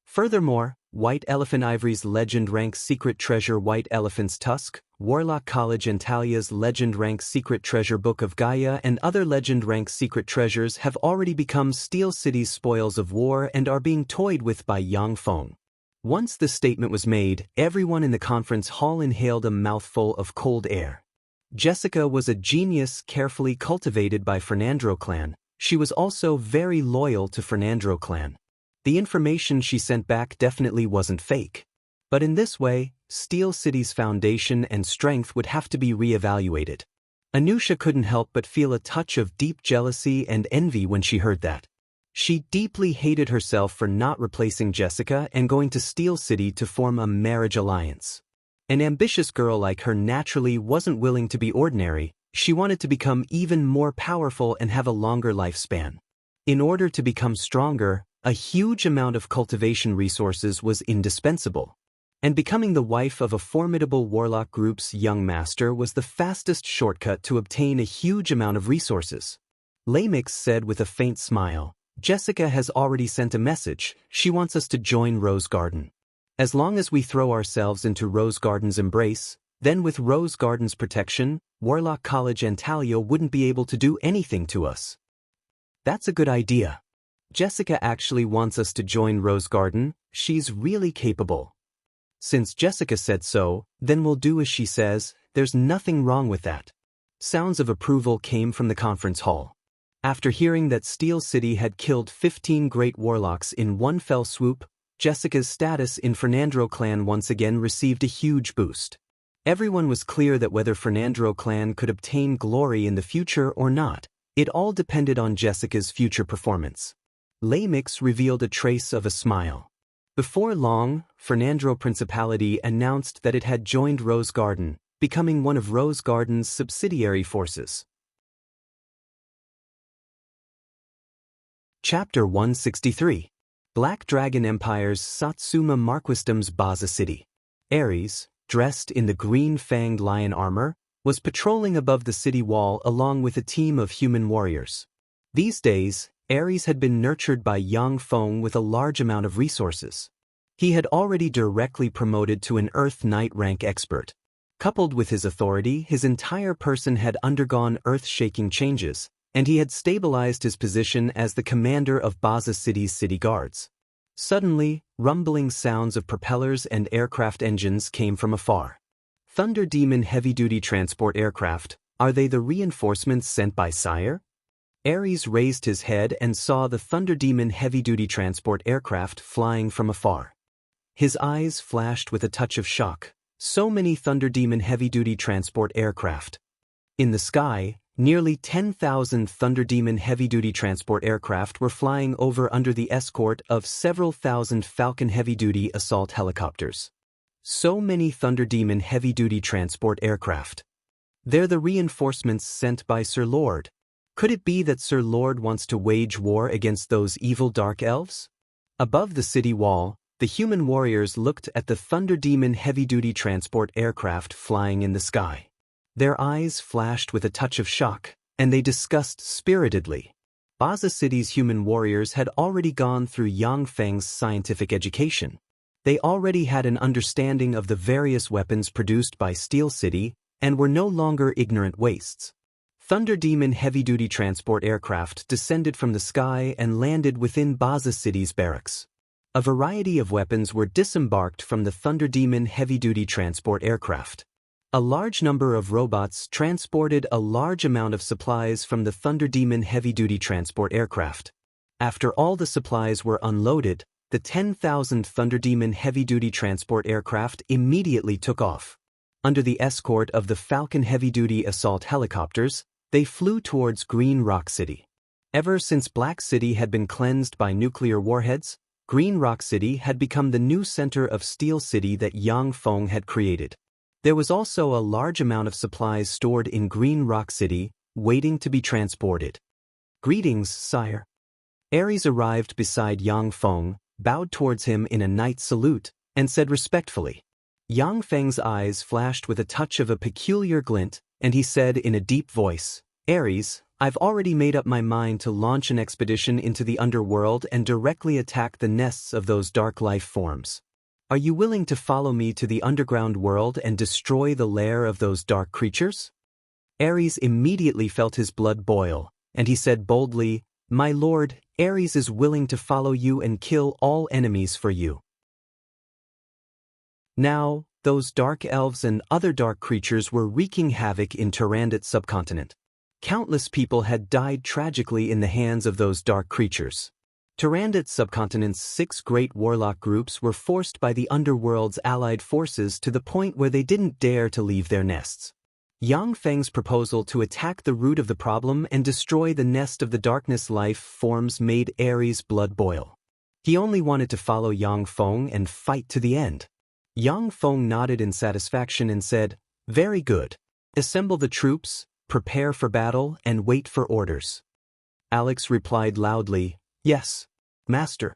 Furthermore, White Elephant Ivory's Legend Rank Secret Treasure White Elephant's Tusk, Warlock College and Talia's Legend Rank Secret Treasure Book of Gaia and other Legend Rank Secret Treasures have already become Steel City's spoils of war and are being toyed with by Yang Feng. Once the statement was made, everyone in the conference hall inhaled a mouthful of cold air. Jessica was a genius carefully cultivated by Fernandro clan. She was also very loyal to Fernandro clan. The information she sent back definitely wasn't fake. But in this way, Steel City's foundation and strength would have to be re-evaluated. Anusha couldn't help but feel a touch of deep jealousy and envy when she heard that. She deeply hated herself for not replacing Jessica and going to Steel City to form a marriage alliance. An ambitious girl like her naturally wasn't willing to be ordinary. She wanted to become even more powerful and have a longer lifespan. In order to become stronger, a huge amount of cultivation resources was indispensable. And becoming the wife of a formidable warlock group's young master was the fastest shortcut to obtain a huge amount of resources. Lamix said with a faint smile, "Jessica has already sent a message. She wants us to join Rose Garden. As long as we throw ourselves into Rose Garden's embrace, then with Rose Garden's protection, Warlock College and Talia wouldn't be able to do anything to us." "That's a good idea. Jessica actually wants us to join Rose Garden. She's really capable. Since Jessica said so, then we'll do as she says. There's nothing wrong with that." Sounds of approval came from the conference hall. After hearing that Steel City had killed 15 great warlocks in one fell swoop, Jessica's status in Fernandro clan once again received a huge boost. Everyone was clear that whether Fernandro clan could obtain glory in the future or not, it all depended on Jessica's future performance. Lamix revealed a trace of a smile. Before long, Fernandro Principality announced that it had joined Rose Garden, becoming one of Rose Garden's subsidiary forces. Chapter 163. Black Dragon Empire's Satsuma Marquisdom's Baza City. Ares, dressed in the green-fanged lion armor, was patrolling above the city wall along with a team of human warriors. These days, Ares had been nurtured by Yang Feng with a large amount of resources. He had already directly promoted to an Earth Knight rank expert. Coupled with his authority, his entire person had undergone earth-shaking changes, and he had stabilized his position as the commander of Baza City's city guards. Suddenly, rumbling sounds of propellers and aircraft engines came from afar. Thunder Demon heavy-duty transport aircraft, are they the reinforcements sent by Sire? Ares raised his head and saw the Thunder Demon heavy-duty transport aircraft flying from afar. His eyes flashed with a touch of shock. So many Thunder Demon heavy-duty transport aircraft. In the sky, nearly 10,000 Thunder Demon heavy-duty transport aircraft were flying over under the escort of several thousand Falcon heavy-duty assault helicopters. So many Thunder Demon heavy-duty transport aircraft. They're the reinforcements sent by Sir Lord. Could it be that Sir Lord wants to wage war against those evil dark elves? Above the city wall, the human warriors looked at the Thunder Demon heavy-duty transport aircraft flying in the sky. Their eyes flashed with a touch of shock, and they discussed spiritedly. Baza City's human warriors had already gone through Yang Feng's scientific education. They already had an understanding of the various weapons produced by Steel City, and were no longer ignorant wastes. Thunder Demon heavy-duty transport aircraft descended from the sky and landed within Baza City's barracks. A variety of weapons were disembarked from the Thunder Demon heavy-duty transport aircraft. A large number of robots transported a large amount of supplies from the Thunder Demon heavy-duty transport aircraft. After all the supplies were unloaded, the 10,000 Thunder Demon heavy-duty transport aircraft immediately took off. Under the escort of the Falcon heavy-duty assault helicopters, they flew towards Green Rock City. Ever since Black City had been cleansed by nuclear warheads, Green Rock City had become the new center of Steel City that Yang Feng had created. There was also a large amount of supplies stored in Green Rock City, waiting to be transported. "Greetings, sire." Ares arrived beside Yang Feng, bowed towards him in a knight's salute, and said respectfully. Yang Feng's eyes flashed with a touch of a peculiar glint, and he said in a deep voice, "Ares, I've already made up my mind to launch an expedition into the underworld and directly attack the nests of those dark life forms. Are you willing to follow me to the underground world and destroy the lair of those dark creatures?" Ares immediately felt his blood boil, and he said boldly, "My lord, Ares is willing to follow you and kill all enemies for you." Now, those dark elves and other dark creatures were wreaking havoc in Tyrannid subcontinent. Countless people had died tragically in the hands of those dark creatures. Tyrannid subcontinent's 6 great warlock groups were forced by the underworld's allied forces to the point where they didn't dare to leave their nests. Yang Feng's proposal to attack the root of the problem and destroy the nest of the darkness life forms made Ares' blood boil. He only wanted to follow Yang Feng and fight to the end. Yang Feng nodded in satisfaction and said, "Very good. Assemble the troops, prepare for battle, and wait for orders." Alex replied loudly, "Yes, Master."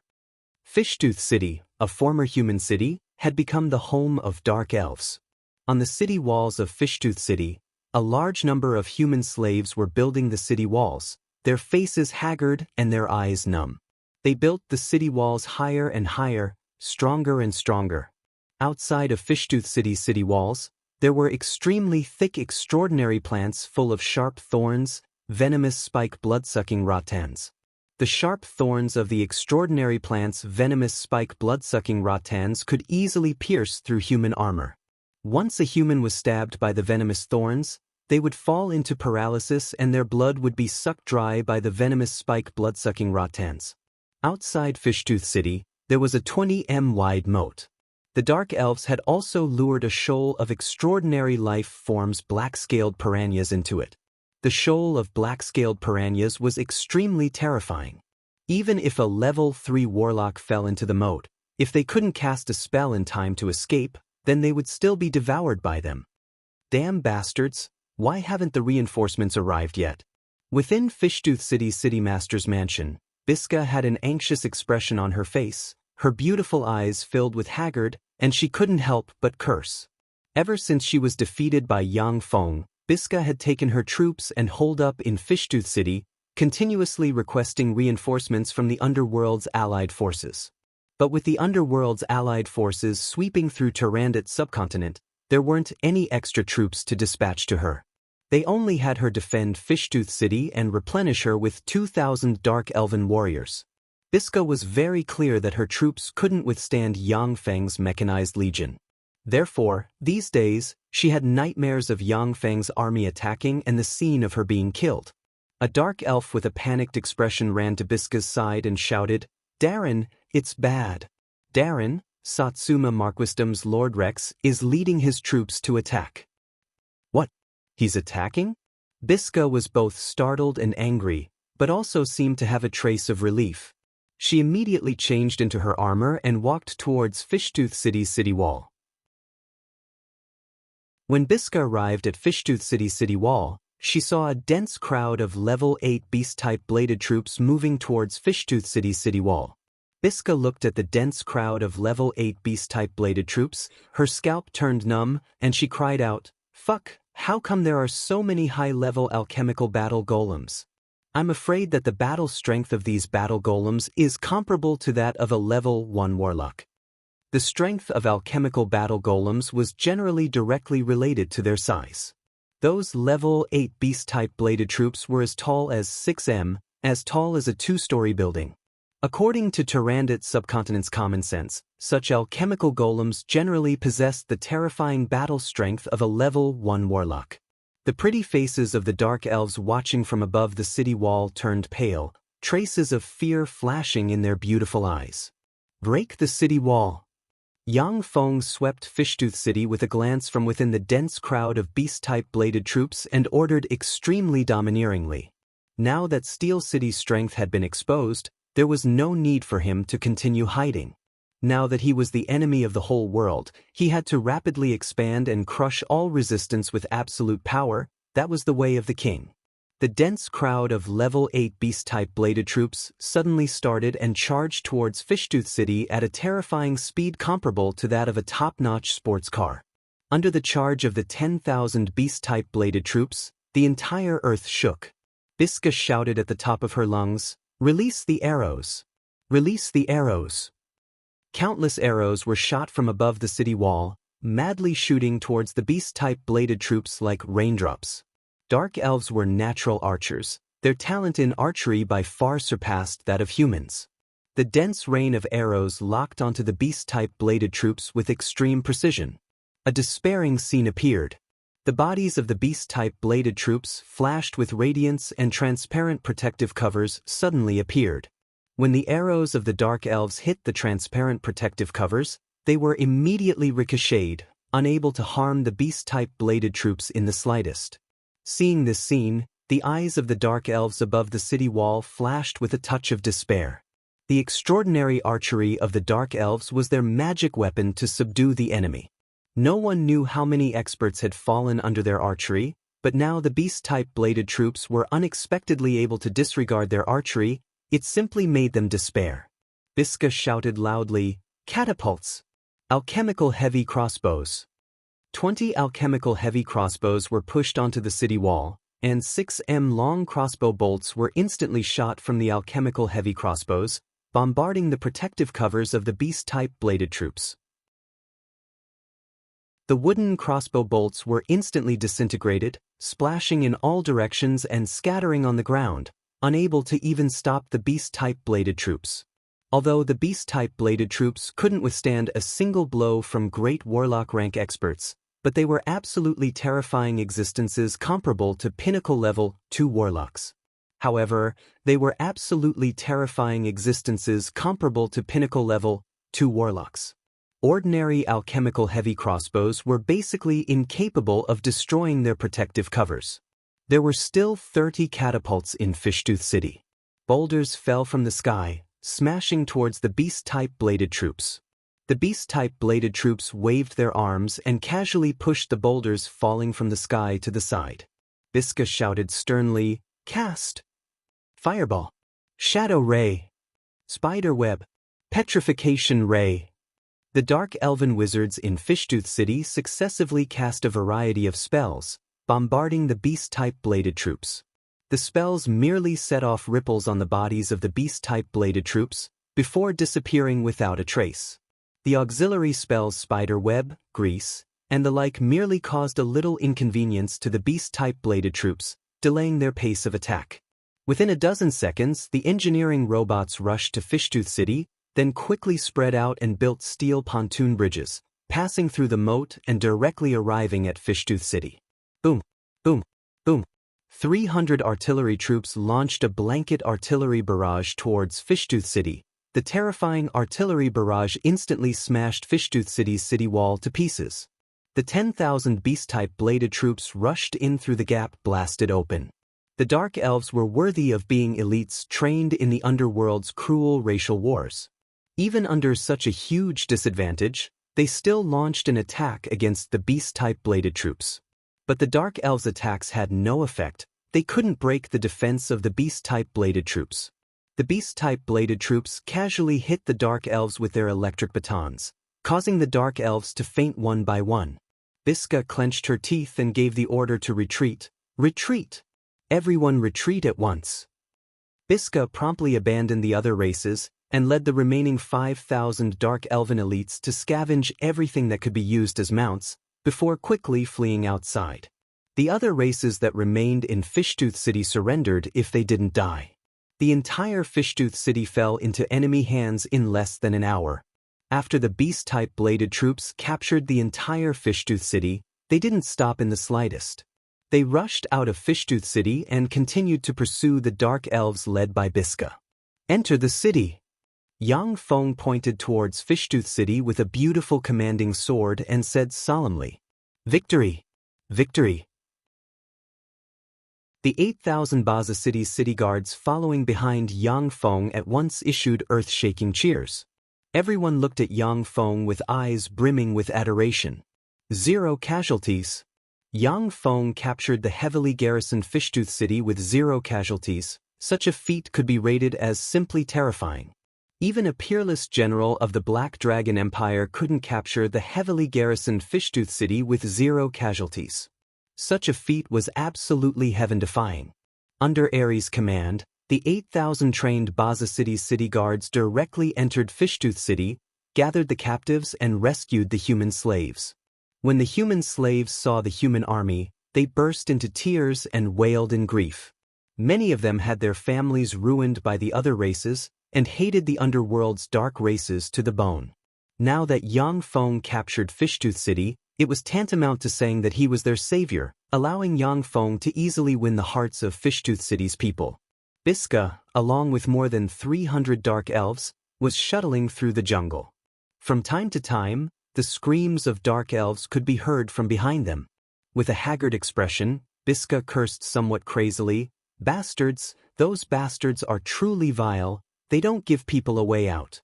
Fishtooth City, a former human city, had become the home of dark elves. On the city walls of Fishtooth City, a large number of human slaves were building the city walls, their faces haggard and their eyes numb. They built the city walls higher and higher, stronger and stronger. Outside of Fishtooth City's city walls, there were extremely thick extraordinary plants full of sharp thorns, venomous spike blood-sucking rattans. The sharp thorns of the extraordinary plant's venomous spike blood-sucking rattans could easily pierce through human armor. Once a human was stabbed by the venomous thorns, they would fall into paralysis and their blood would be sucked dry by the venomous spike blood-sucking rattans. Outside Fishtooth City, there was a 20 m wide moat. The Dark Elves had also lured a shoal of extraordinary life forms black-scaled piranhas into it. The shoal of black-scaled piranhas was extremely terrifying. Even if a level 3 warlock fell into the moat, if they couldn't cast a spell in time to escape, then they would still be devoured by them. Damn bastards, why haven't the reinforcements arrived yet? Within Fishtooth City's City Master's mansion, Biska had an anxious expression on her face, her beautiful eyes filled with haggard, and she couldn't help but curse. Ever since she was defeated by Yang Feng, Biska had taken her troops and holed up in Fishtooth City, continuously requesting reinforcements from the underworld's allied forces. But with the underworld's allied forces sweeping through Tyrannid subcontinent, there weren't any extra troops to dispatch to her. They only had her defend Fishtooth City and replenish her with 2,000 dark elven warriors. Biska was very clear that her troops couldn't withstand Yang Feng's mechanized legion. Therefore, these days, she had nightmares of Yang Feng's army attacking and the scene of her being killed. A dark elf with a panicked expression ran to Biska's side and shouted, "Darren, it's bad. Darren, Satsuma Marquisdom's Lord Rex, is leading his troops to attack." "What? He's attacking?" Biska was both startled and angry, but also seemed to have a trace of relief. She immediately changed into her armor and walked towards Fishtooth City's city wall. When Biska arrived at Fishtooth City's city wall, she saw a dense crowd of level 8 beast-type bladed troops moving towards Fishtooth City's city wall. Biska looked at the dense crowd of level 8 beast-type bladed troops, her scalp turned numb, and she cried out, "Fuck, how come there are so many high-level alchemical battle golems? I'm afraid that the battle strength of these battle golems is comparable to that of a level 1 warlock." The strength of alchemical battle golems was generally directly related to their size. Those level 8 beast-type bladed troops were as tall as 6 m, as tall as a two-story building. According to Tyrannid subcontinent's common sense, such alchemical golems generally possessed the terrifying battle strength of a level 1 warlock. The pretty faces of the dark elves watching from above the city wall turned pale, traces of fear flashing in their beautiful eyes. Break the city wall. Yang Feng swept Fishtooth City with a glance from within the dense crowd of beast-type bladed troops and ordered extremely domineeringly. Now that Steel City's strength had been exposed, there was no need for him to continue hiding. Now that he was the enemy of the whole world, he had to rapidly expand and crush all resistance with absolute power. That was the way of the king. The dense crowd of level 8 beast-type bladed troops suddenly started and charged towards Fishtooth City at a terrifying speed comparable to that of a top-notch sports car. Under the charge of the 10,000 beast-type bladed troops, the entire earth shook. Biska shouted at the top of her lungs, "Release the arrows! Release the arrows!" Countless arrows were shot from above the city wall, madly shooting towards the beast-type bladed troops like raindrops. Dark elves were natural archers. Their talent in archery by far surpassed that of humans. The dense rain of arrows locked onto the beast-type bladed troops with extreme precision. A despairing scene appeared. The bodies of the beast-type bladed troops flashed with radiance, and transparent protective covers suddenly appeared. When the arrows of the dark elves hit the transparent protective covers, they were immediately ricocheted, unable to harm the beast-type bladed troops in the slightest. Seeing this scene, the eyes of the dark elves above the city wall flashed with a touch of despair. The extraordinary archery of the dark elves was their magic weapon to subdue the enemy. No one knew how many experts had fallen under their archery, but now the beast-type bladed troops were unexpectedly able to disregard their archery. It simply made them despair. Biska shouted loudly, "Catapults! Alchemical heavy crossbows!" 20 alchemical heavy crossbows were pushed onto the city wall, and 6 m long crossbow bolts were instantly shot from the alchemical heavy crossbows, bombarding the protective covers of the beast-type bladed troops. The wooden crossbow bolts were instantly disintegrated, splashing in all directions and scattering on the ground, unable to even stop the beast-type bladed troops. Although the beast-type bladed troops couldn't withstand a single blow from great warlock rank experts, but they were absolutely terrifying existences comparable to pinnacle level 2 warlocks. However, they were absolutely terrifying existences comparable to pinnacle level 2 warlocks. Ordinary alchemical heavy crossbows were basically incapable of destroying their protective covers. There were still 30 catapults in Fishtooth City. Boulders fell from the sky, smashing towards the beast-type bladed troops. The beast-type bladed troops waved their arms and casually pushed the boulders falling from the sky to the side. Biska shouted sternly, "Cast! Fireball! Shadow Ray! Spider Web! Petrification Ray!" The dark elven wizards in Fishtooth City successively cast a variety of spells, bombarding the beast-type bladed troops. The spells merely set off ripples on the bodies of the beast-type bladed troops, before disappearing without a trace. The auxiliary spells Spider Web, Grease, and the like merely caused a little inconvenience to the beast-type bladed troops, delaying their pace of attack. Within a dozen seconds, the engineering robots rushed to Fishtooth City, then quickly spread out and built steel pontoon bridges, passing through the moat and directly arriving at Fishtooth City. Boom, boom, boom. 300 artillery troops launched a blanket artillery barrage towards Fishtooth City. The terrifying artillery barrage instantly smashed Fishtooth City's city wall to pieces. The 10,000 beast-type bladed troops rushed in through the gap blasted open. The Dark Elves were worthy of being elites trained in the underworld's cruel racial wars. Even under such a huge disadvantage, they still launched an attack against the beast-type bladed troops. But the Dark Elves' attacks had no effect. They couldn't break the defense of the beast-type bladed troops. The beast-type bladed troops casually hit the Dark Elves with their electric batons, causing the Dark Elves to faint one by one. Biska clenched her teeth and gave the order to retreat. Retreat! Everyone retreat at once. Biska promptly abandoned the other races and led the remaining 5,000 Dark Elven elites to scavenge everything that could be used as mounts, before quickly fleeing outside. The other races that remained in Fishtooth City surrendered if they didn't die. The entire Fishtooth City fell into enemy hands in less than an hour. After the beast-type bladed troops captured the entire Fishtooth City, they didn't stop in the slightest. They rushed out of Fishtooth City and continued to pursue the Dark Elves led by Biska. Enter the city. Yang Feng pointed towards Fishtooth City with a beautiful commanding sword and said solemnly, "Victory! Victory!" The 8,000 Baza City's city guards following behind Yang Feng at once issued earth-shaking cheers. Everyone looked at Yang Feng with eyes brimming with adoration. 0 casualties. Yang Feng captured the heavily garrisoned Fishtooth City with 0 casualties. Such a feat could be rated as simply terrifying. Even a peerless general of the Black Dragon Empire couldn't capture the heavily garrisoned Fishtooth City with 0 casualties. Such a feat was absolutely heaven-defying. Under Ares' command, the 8,000 trained Baza City's city guards directly entered Fishtooth City, gathered the captives and rescued the human slaves. When the human slaves saw the human army, they burst into tears and wailed in grief. Many of them had their families ruined by the other races and hated the underworld's dark races to the bone. Now that Yang Feng captured Fishtooth City, it was tantamount to saying that he was their savior, allowing Yang Feng to easily win the hearts of Fishtooth City's people. Biska, along with more than 300 Dark Elves, was shuttling through the jungle. From time to time, the screams of Dark Elves could be heard from behind them. With a haggard expression, Biska cursed somewhat crazily, "Bastards, those bastards are truly vile, they don't give people a way out."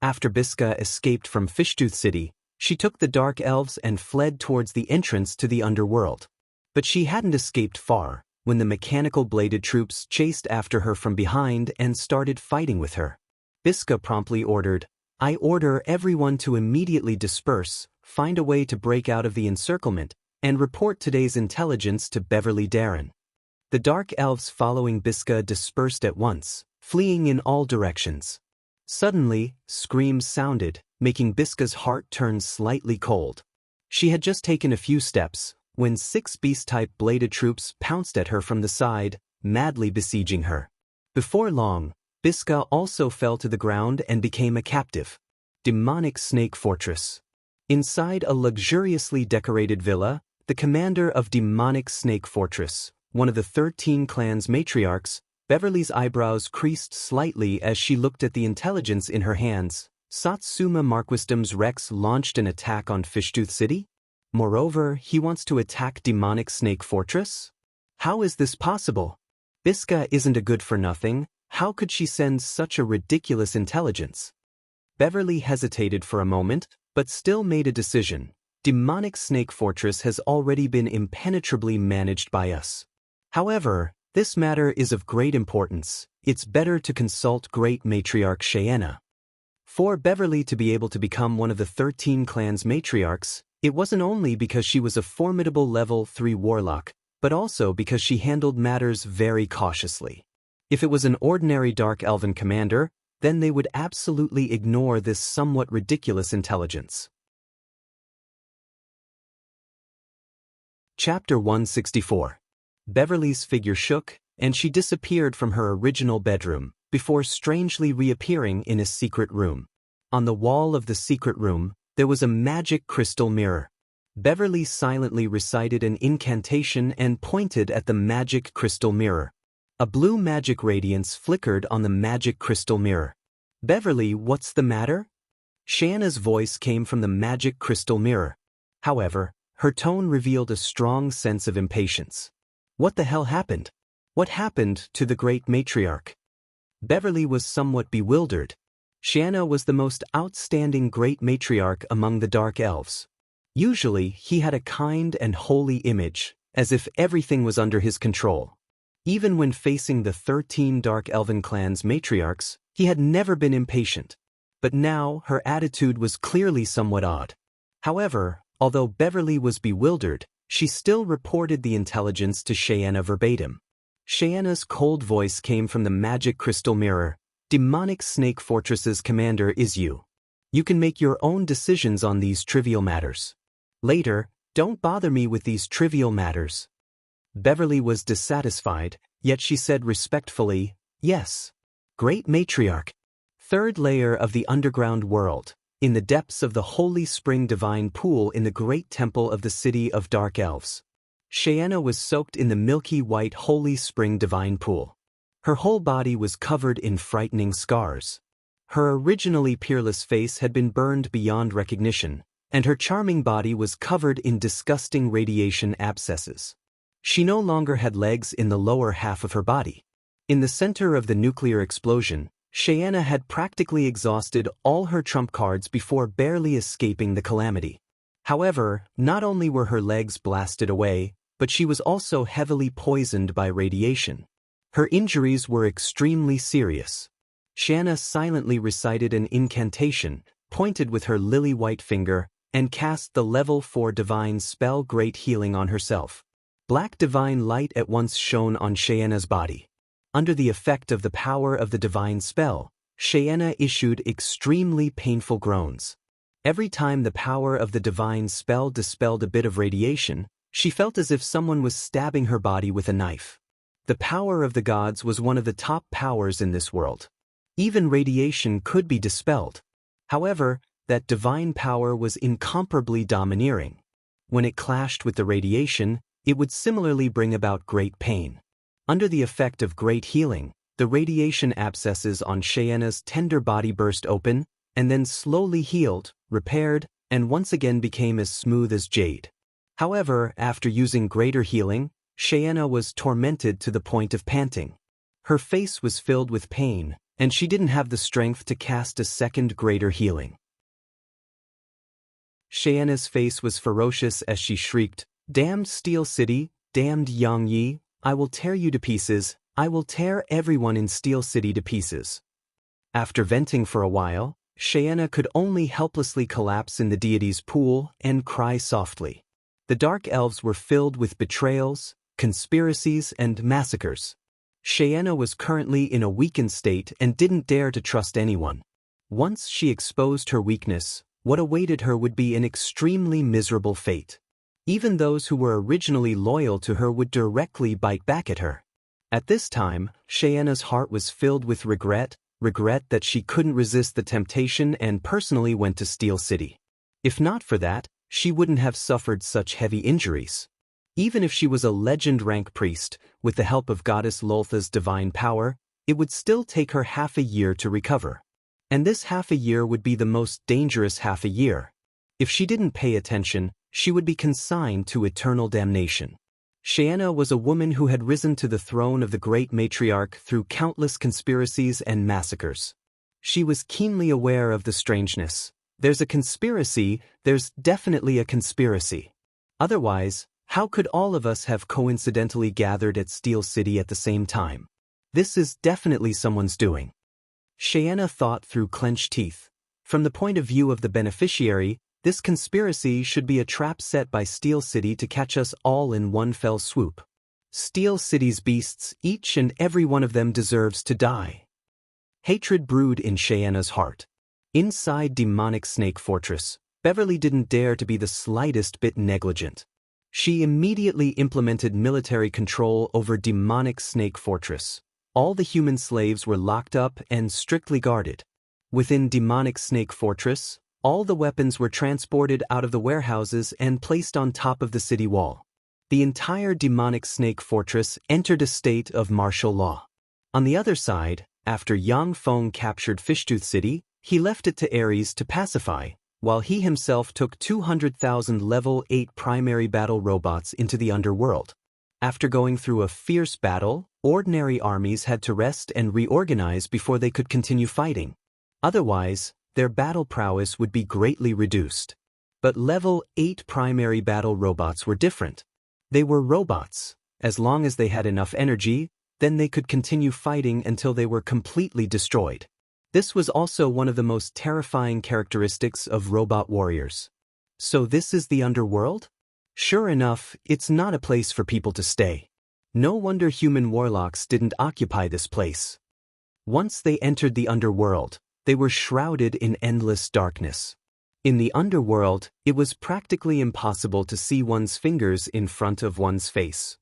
After Biska escaped from Fishtooth City, she took the Dark Elves and fled towards the entrance to the underworld. But she hadn't escaped far, when the mechanical bladed troops chased after her from behind and started fighting with her. Biska promptly ordered, "I order everyone to immediately disperse, find a way to break out of the encirclement, and report today's intelligence to Beverly Darren." The Dark Elves following Biska dispersed at once, fleeing in all directions. Suddenly, screams sounded, making Biska's heart turn slightly cold. She had just taken a few steps, when 6 beast-type bladed troops pounced at her from the side, madly besieging her. Before long, Biska also fell to the ground and became a captive. Demonic Snake Fortress. Inside a luxuriously decorated villa, the commander of Demonic Snake Fortress, one of the 13 clans' matriarchs, Beverly's eyebrows creased slightly as she looked at the intelligence in her hands. Satsuma Marquisdom's Rex launched an attack on Fishtooth City? Moreover, he wants to attack Demonic Snake Fortress? How is this possible? Biska isn't a good-for-nothing. How could she send such a ridiculous intelligence? Beverly hesitated for a moment, but still made a decision. Demonic Snake Fortress has already been impenetrably managed by us. However, this matter is of great importance. It's better to consult Great Matriarch Xianxia. For Beverly to be able to become one of the 13 clans' matriarchs, it wasn't only because she was a formidable level 3 warlock, but also because she handled matters very cautiously. If it was an ordinary Dark Elven commander, then they would absolutely ignore this somewhat ridiculous intelligence. Chapter 164. Beverly's figure shook, and she disappeared from her original bedroom, before strangely reappearing in a secret room. On the wall of the secret room, there was a magic crystal mirror. Beverly silently recited an incantation and pointed at the magic crystal mirror. A blue magic radiance flickered on the magic crystal mirror. "Beverly, what's the matter?" Xianxia's voice came from the magic crystal mirror. However, her tone revealed a strong sense of impatience. What the hell happened? What happened to the great matriarch? Beverly was somewhat bewildered. Xianxia was the most outstanding great matriarch among the Dark Elves. Usually, he had a kind and holy image, as if everything was under his control. Even when facing the 13 Dark Elven clans' matriarchs, he had never been impatient. But now, her attitude was clearly somewhat odd. However, although Beverly was bewildered, she still reported the intelligence to Xianxia verbatim. Xianxia's cold voice came from the magic crystal mirror. "Demonic Snake Fortress's commander is you. You can make your own decisions on these trivial matters. Later, don't bother me with these trivial matters." Beverly was dissatisfied, yet she said respectfully, "Yes. Great Matriarch. Third layer of the underground world, in the depths of the holy spring divine pool in the great temple of the city of dark elves." Xianxia was soaked in the milky white holy spring divine pool. Her whole body was covered in frightening scars. Her originally peerless face had been burned beyond recognition, and her charming body was covered in disgusting radiation abscesses. She no longer had legs in the lower half of her body. In the center of the nuclear explosion, Xianxia had practically exhausted all her trump cards before barely escaping the calamity. However, not only were her legs blasted away, but she was also heavily poisoned by radiation. Her injuries were extremely serious. Xianxia silently recited an incantation, pointed with her lily-white finger, and cast the level 4 divine spell Great Healing on herself. Black divine light at once shone on Xianxia's body. Under the effect of the power of the divine spell, Xianxia issued extremely painful groans. Every time the power of the divine spell dispelled a bit of radiation, she felt as if someone was stabbing her body with a knife. The power of the gods was one of the top powers in this world. Even radiation could be dispelled. However, that divine power was incomparably domineering. When it clashed with the radiation, it would similarly bring about great pain. Under the effect of great healing, the radiation abscesses on Xianxia's tender body burst open, and then slowly healed, repaired, and once again became as smooth as jade. However, after using greater healing, Xianxia was tormented to the point of panting. Her face was filled with pain, and she didn't have the strength to cast a second greater healing. Xianxia's face was ferocious as she shrieked, "Damned Steel City, damned Yangyi, I will tear you to pieces, I will tear everyone in Steel City to pieces." After venting for a while, Xianxia could only helplessly collapse in the deity's pool and cry softly. The dark elves were filled with betrayals, conspiracies, and massacres. Xianxia was currently in a weakened state and didn't dare to trust anyone. Once she exposed her weakness, what awaited her would be an extremely miserable fate. Even those who were originally loyal to her would directly bite back at her. At this time, Xianxia's heart was filled with regret that she couldn't resist the temptation and personally went to Steel City. If not for that, she wouldn't have suffered such heavy injuries. Even if she was a legend rank priest, with the help of Goddess Loltha's divine power, it would still take her half a year to recover. And this half a year would be the most dangerous half a year. If she didn't pay attention, she would be consigned to eternal damnation. Xianxia was a woman who had risen to the throne of the great matriarch through countless conspiracies and massacres. She was keenly aware of the strangeness. There's a conspiracy, there's definitely a conspiracy. Otherwise, how could all of us have coincidentally gathered at Steel City at the same time? This is definitely someone's doing. Xianxia thought through clenched teeth. From the point of view of the beneficiary, this conspiracy should be a trap set by Steel City to catch us all in one fell swoop. Steel City's beasts, each and every one of them deserves to die. Hatred brewed in Xianxia's heart. Inside Demonic Snake Fortress, Beverly didn't dare to be the slightest bit negligent. She immediately implemented military control over Demonic Snake Fortress. All the human slaves were locked up and strictly guarded. Within Demonic Snake Fortress, all the weapons were transported out of the warehouses and placed on top of the city wall. The entire Demonic Snake Fortress entered a state of martial law. On the other side, after Yang Feng captured Fishtooth City, he left it to Ares to pacify, while he himself took 200,000 level 8 primary battle robots into the underworld. After going through a fierce battle, ordinary armies had to rest and reorganize before they could continue fighting. Otherwise, their battle prowess would be greatly reduced. But level 8 primary battle robots were different. They were robots. As long as they had enough energy, then they could continue fighting until they were completely destroyed. This was also one of the most terrifying characteristics of robot warriors. So this is the underworld? Sure enough, it's not a place for people to stay. No wonder human warlocks didn't occupy this place. Once they entered the underworld, they were shrouded in endless darkness. In the underworld, it was practically impossible to see one's fingers in front of one's face.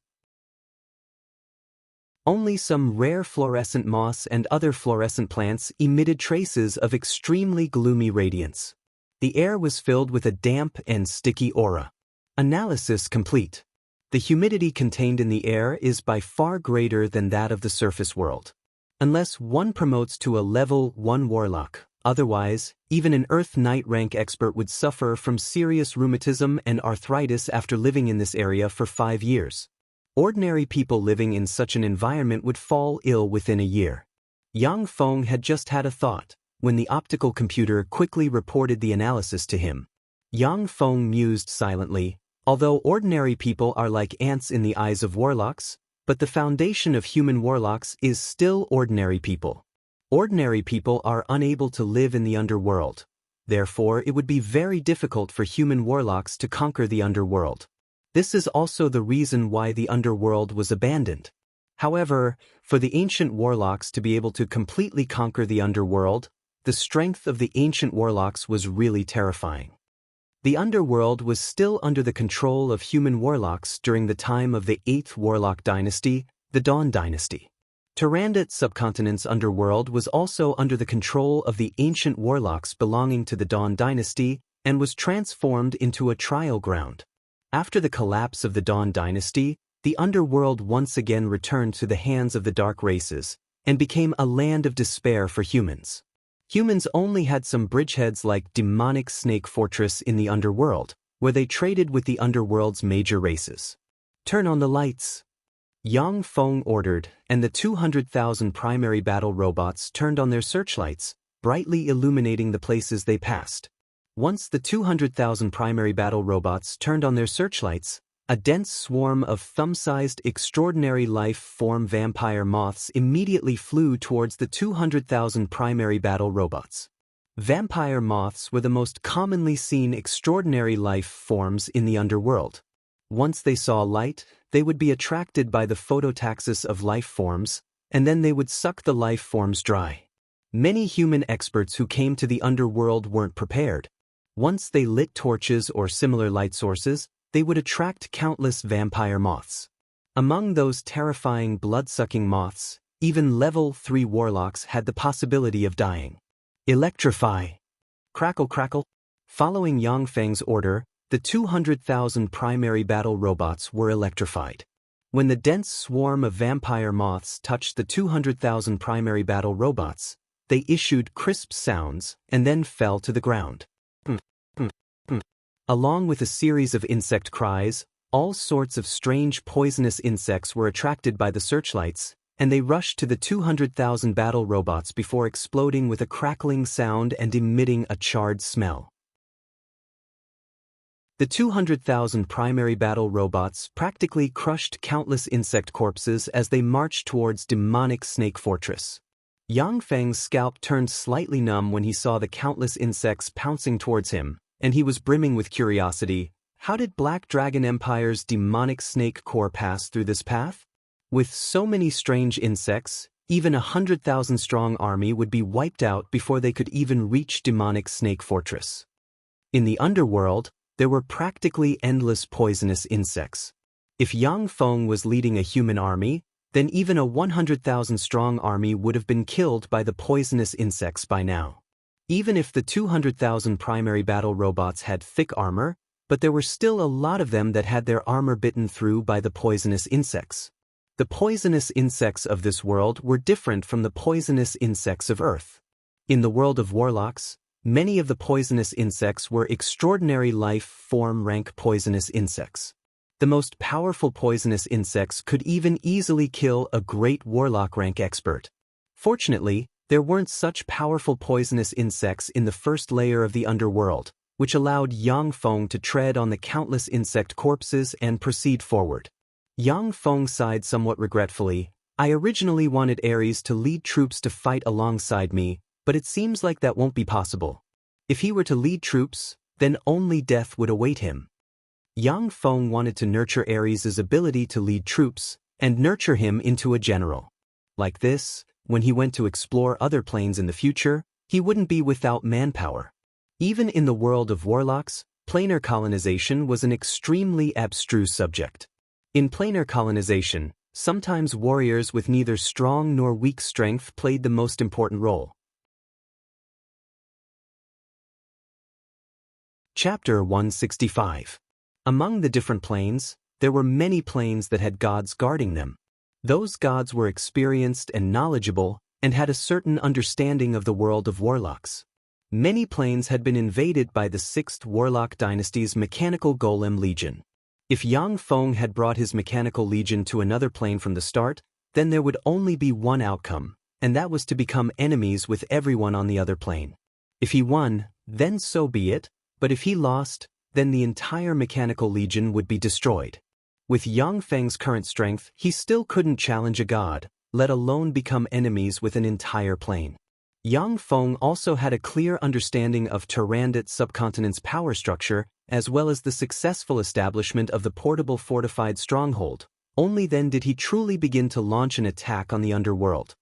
Only some rare fluorescent moss and other fluorescent plants emitted traces of extremely gloomy radiance. The air was filled with a damp and sticky aura. Analysis complete. The humidity contained in the air is by far greater than that of the surface world. Unless one promotes to a level 1 warlock, otherwise, even an Earth Knight rank expert would suffer from serious rheumatism and arthritis after living in this area for 5 years. Ordinary people living in such an environment would fall ill within a year. Yang Feng had just had a thought, when the optical computer quickly reported the analysis to him. Yang Feng mused silently, although ordinary people are like ants in the eyes of warlocks, but the foundation of human warlocks is still ordinary people. Ordinary people are unable to live in the underworld. Therefore, it would be very difficult for human warlocks to conquer the underworld. This is also the reason why the underworld was abandoned. However, for the ancient warlocks to be able to completely conquer the underworld, the strength of the ancient warlocks was really terrifying. The underworld was still under the control of human warlocks during the time of the 8th Warlock Dynasty, the Dawn Dynasty. Tyrannid subcontinent's underworld was also under the control of the ancient warlocks belonging to the Dawn Dynasty and was transformed into a trial ground. After the collapse of the Dawn Dynasty, the underworld once again returned to the hands of the dark races and became a land of despair for humans. Humans only had some bridgeheads like demonic Snake Fortress in the underworld, where they traded with the underworld's major races. Turn on the lights. Yang Feng ordered, and the 200,000 primary battle robots turned on their searchlights, brightly illuminating the places they passed. Once the 200,000 primary battle robots turned on their searchlights, a dense swarm of thumb-sized extraordinary life form vampire moths immediately flew towards the 200,000 primary battle robots. Vampire moths were the most commonly seen extraordinary life forms in the underworld. Once they saw light, they would be attracted by the phototaxis of life forms, and then they would suck the life forms dry. Many human experts who came to the underworld weren't prepared. Once they lit torches or similar light sources, they would attract countless vampire moths. Among those terrifying blood-sucking moths, even level 3 warlocks had the possibility of dying. Electrify. Crackle crackle. Following Yang Feng's order, the 200,000 primary battle robots were electrified. When the dense swarm of vampire moths touched the 200,000 primary battle robots, they issued crisp sounds and then fell to the ground. Along with a series of insect cries, all sorts of strange poisonous insects were attracted by the searchlights, and they rushed to the 200,000 battle robots before exploding with a crackling sound and emitting a charred smell. The 200,000 primary battle robots practically crushed countless insect corpses as they marched towards demonic Snake Fortress. Yang Feng's scalp turned slightly numb when he saw the countless insects pouncing towards him, and he was brimming with curiosity. How did Black Dragon Empire's demonic snake core pass through this path? With so many strange insects, even a 100,000-strong army would be wiped out before they could even reach demonic Snake Fortress. In the underworld, there were practically endless poisonous insects. If Yang Feng was leading a human army, then even a 100,000-strong army would have been killed by the poisonous insects by now. Even if the 200,000 primary battle robots had thick armor, but there were still a lot of them that had their armor bitten through by the poisonous insects. The poisonous insects of this world were different from the poisonous insects of Earth. In the world of warlocks, many of the poisonous insects were extraordinary life form rank poisonous insects. The most powerful poisonous insects could even easily kill a great warlock rank expert. Fortunately, there weren't such powerful poisonous insects in the first layer of the underworld, which allowed Yang Feng to tread on the countless insect corpses and proceed forward. Yang Feng sighed somewhat regretfully. I originally wanted Ares to lead troops to fight alongside me, but it seems like that won't be possible. If he were to lead troops, then only death would await him. Yang Feng wanted to nurture Ares' ability to lead troops, and nurture him into a general. Like this, when he went to explore other planes in the future, he wouldn't be without manpower. Even in the world of warlocks, planar colonization was an extremely abstruse subject. In planar colonization, Sometimes warriors with neither strong nor weak strength played the most important role. Chapter 165. Among the different planes, there were many planes that had gods guarding them. Those gods were experienced and knowledgeable, and had a certain understanding of the world of warlocks. Many planes had been invaded by the 6th Warlock Dynasty's Mechanical Golem Legion. If Yang Feng had brought his Mechanical Legion to another plane from the start, then there would only be one outcome, and that was to become enemies with everyone on the other plane. If he won, then so be it, but if he lost, then the entire Mechanical Legion would be destroyed. With Yang Feng's current strength, he still couldn't challenge a god, let alone become enemies with an entire plane. Yang Feng also had a clear understanding of Tyrannid subcontinent's power structure, as well as the successful establishment of the portable fortified stronghold. Only then did he truly begin to launch an attack on the underworld.